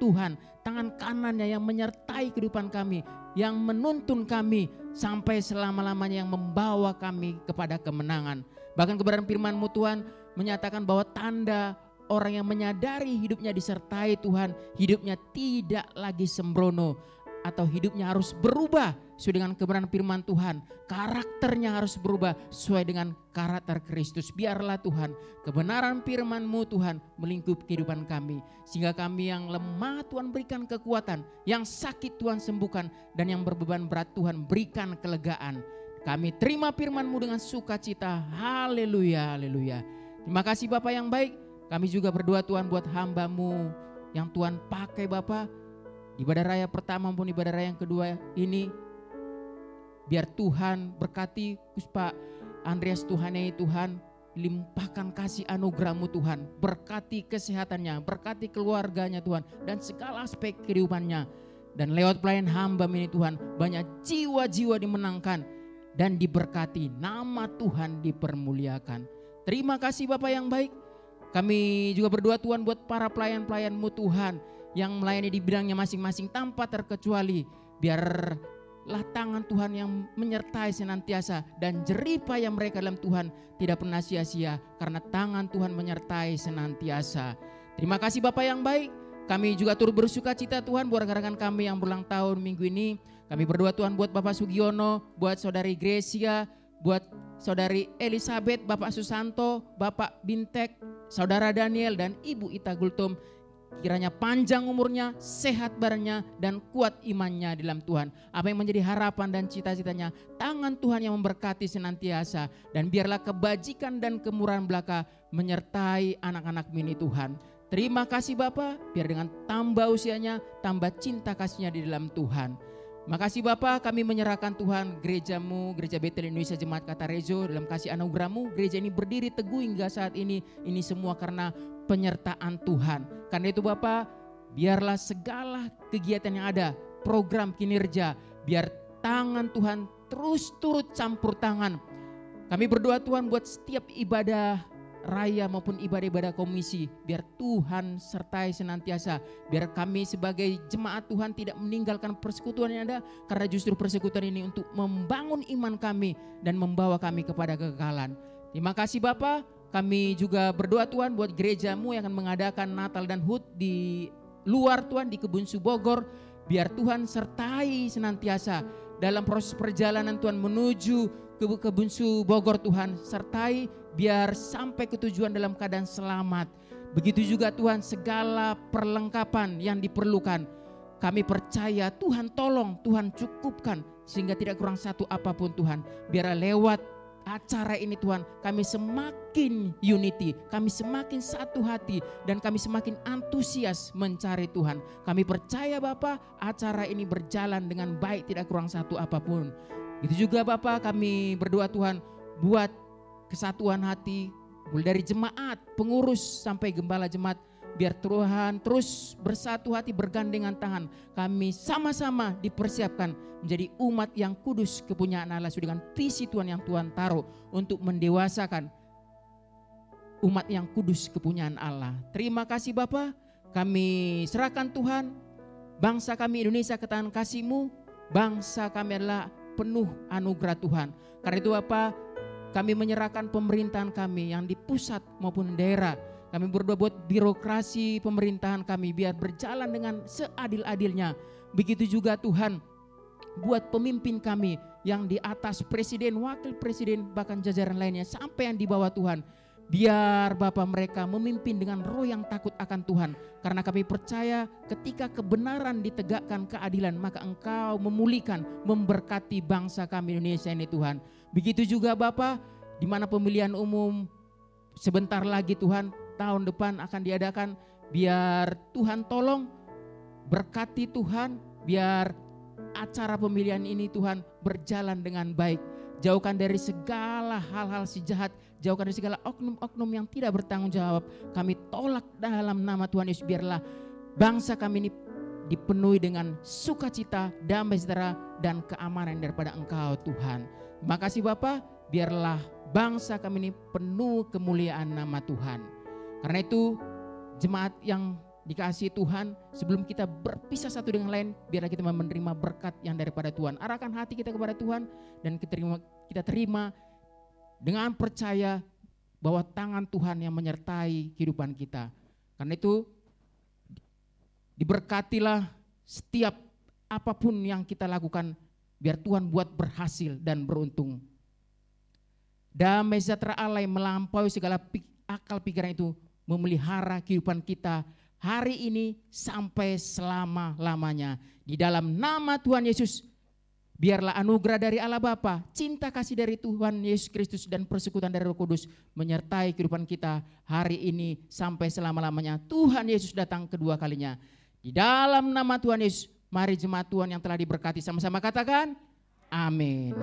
Tuhan, tangan kanannya yang menyertai kehidupan kami, yang menuntun kami sampai selama-lamanya, yang membawa kami kepada kemenangan. Bahkan kebenaran firman-Mu Tuhan menyatakan bahwa tanda orang yang menyadari hidupnya disertai Tuhan, hidupnya tidak lagi sembrono, atau hidupnya harus berubah sesuai dengan kebenaran firman Tuhan. Karakternya harus berubah sesuai dengan karakter Kristus. Biarlah Tuhan kebenaran firman-Mu Tuhan melingkupi kehidupan kami, sehingga kami yang lemah Tuhan berikan kekuatan, yang sakit Tuhan sembuhkan, dan yang berbeban berat Tuhan berikan kelegaan. Kami terima firman-Mu dengan sukacita. Haleluya, haleluya. Terima kasih Bapa yang baik. Kami juga berdoa Tuhan buat hamba-Mu yang Tuhan pakai Bapa, ibadah raya pertama maupun ibadah raya yang kedua ini. Biar Tuhan berkati Pak Andreas Tuhane Tuhan, limpahkan kasih anugerah-Mu Tuhan, berkati kesehatannya, berkati keluarganya Tuhan, dan segala aspek kehidupannya. Dan lewat pelayan hamba ini Tuhan, banyak jiwa-jiwa dimenangkan dan diberkati, nama Tuhan dipermuliakan. Terima kasih Bapak yang baik. Kami juga berdoa Tuhan buat para pelayan-pelayan-Mu Tuhan yang melayani di bidangnya masing-masing tanpa terkecuali. Biarlah tangan Tuhan yang menyertai senantiasa, dan jerih payah mereka dalam Tuhan tidak pernah sia-sia, karena tangan Tuhan menyertai senantiasa. Terima kasih Bapak yang baik. Kami juga turut bersuka cita Tuhan buat rekan-rekan kami yang berulang tahun minggu ini. Kami berdoa Tuhan buat Bapak Sugiono, buat Saudari Gracia, buat Saudari Elizabeth, Bapak Susanto, Bapak Bintek, Saudara Daniel, dan Ibu Ita Gultom. Kiranya panjang umurnya, sehat badannya, dan kuat imannya di dalam Tuhan. Apa yang menjadi harapan dan cita-citanya, tangan Tuhan yang memberkati senantiasa. Dan biarlah kebajikan dan kemurahan belaka menyertai anak-anak mini Tuhan. Terima kasih Bapa, biar dengan tambah usianya, tambah cinta kasihnya di dalam Tuhan. Makasih Bapa, kami menyerahkan Tuhan gereja-Mu, Gereja Betel Indonesia Jemaat Katarejo, dalam kasih anugerah-Mu. Gereja ini berdiri teguh hingga saat ini semua karena penyertaan Tuhan. Karena itu Bapa, biarlah segala kegiatan yang ada, program kinerja, biar tangan Tuhan terus turut campur tangan. Kami berdoa Tuhan buat setiap ibadah raya maupun ibadah-ibadah komisi, biar Tuhan sertai senantiasa. Biar kami sebagai jemaat Tuhan tidak meninggalkan persekutuan yang ada, karena justru persekutuan ini untuk membangun iman kami dan membawa kami kepada kekekalan. Terima kasih Bapa. Kami juga berdoa Tuhan buat gereja-Mu yang akan mengadakan Natal dan HUT di luar Tuhan, di Kebun Su Bogor. Biar Tuhan sertai senantiasa dalam proses perjalanan Tuhan menuju ke Kebun Su Bogor Tuhan. Sertai biar sampai ke tujuan dalam keadaan selamat. Begitu juga Tuhan segala perlengkapan yang diperlukan. Kami percaya Tuhan tolong, Tuhan cukupkan sehingga tidak kurang satu apapun Tuhan. Biar lewat acara ini Tuhan, kami semakin unity, kami semakin satu hati, dan kami semakin antusias mencari Tuhan. Kami percaya Bapa, acara ini berjalan dengan baik, tidak kurang satu apapun. Itu juga Bapa, kami berdoa Tuhan buat kesatuan hati, mulai dari jemaat, pengurus sampai gembala jemaat. Biar Tuhan terus bersatu hati, bergandengan tangan. Kami sama-sama dipersiapkan menjadi umat yang kudus kepunyaan Allah dengan visi Tuhan yang Tuhan taruh untuk mendewasakan umat yang kudus kepunyaan Allah. Terima kasih Bapa. Kami serahkan Tuhan bangsa kami Indonesia ke tangan kasih-Mu. Bangsa kami adalah penuh anugerah Tuhan. Karena itu Bapa, kami menyerahkan pemerintahan kami yang di pusat maupun daerah. Kami berdoa buat birokrasi pemerintahan kami biar berjalan dengan seadil-adilnya. Begitu juga Tuhan buat pemimpin kami yang di atas presiden, wakil presiden, bahkan jajaran lainnya sampai yang di bawah Tuhan. Biar Bapa mereka memimpin dengan roh yang takut akan Tuhan. Karena kami percaya ketika kebenaran ditegakkan, keadilan, maka Engkau memulihkan, memberkati bangsa kami Indonesia ini Tuhan. Begitu juga Bapa, di mana pemilihan umum sebentar lagi Tuhan, tahun depan akan diadakan. Biar Tuhan tolong, berkati Tuhan, biar acara pemilihan ini Tuhan berjalan dengan baik. jauhkan dari segala hal-hal si jahat, jauhkan dari segala oknum-oknum yang tidak bertanggung jawab. Kami tolak dalam nama Tuhan Yesus. Biarlah bangsa kami ini dipenuhi dengan sukacita, damai sejahtera, dan keamanan daripada Engkau Tuhan. Makasih Bapa, biarlah bangsa kami ini penuh kemuliaan nama Tuhan. Karena itu jemaat yang dikasihi Tuhan, sebelum kita berpisah satu dengan lain, biarlah kita menerima berkat yang daripada Tuhan. Arahkan hati kita kepada Tuhan dan kita terima dengan percaya bahwa tangan Tuhan yang menyertai kehidupan kita. Karena itu diberkatilah setiap apapun yang kita lakukan, biar Tuhan buat berhasil dan beruntung. Damai sejahtera Allah yang melampaui segala akal pikiran itu memelihara kehidupan kita hari ini sampai selama-lamanya. Di dalam nama Tuhan Yesus, biarlah anugerah dari Allah Bapa, cinta kasih dari Tuhan Yesus Kristus, dan persekutuan dari Roh Kudus menyertai kehidupan kita hari ini sampai selama-lamanya. Tuhan Yesus datang kedua kalinya. Di dalam nama Tuhan Yesus, mari jemaat Tuhan yang telah diberkati sama-sama katakan amin.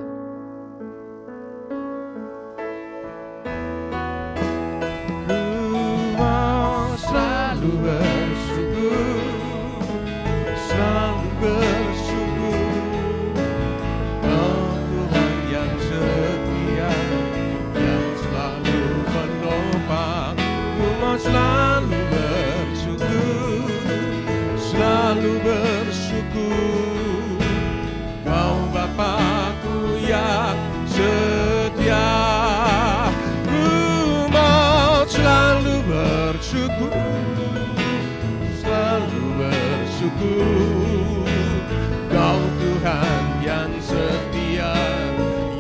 Selalu bersyukur, selalu bersyukur, Kau Tuhan yang setia, yang selalu menopang. Ku mau selalu bersyukur, selalu bersyukur, Kau Bapa-Ku yang setia. Ku mau selalu bersyukur, selalu bersyukur, Kau Tuhan yang setia,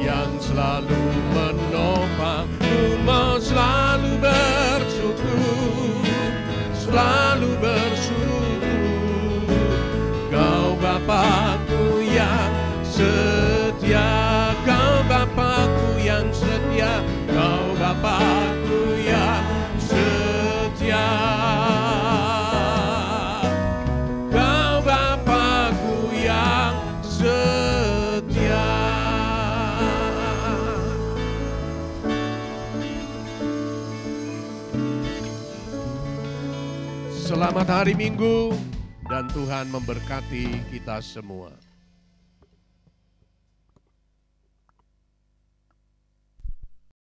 yang selalu menopang. Ku mau selalu bersyukur, selalu bersyukur, Kau Bapa-Ku yang setia, Kau Bapa-Ku yang setia, Kau Bapa-Ku yang setia, Kau Bapa-Ku yang setia. Selamat hari Minggu dan Tuhan memberkati kita semua.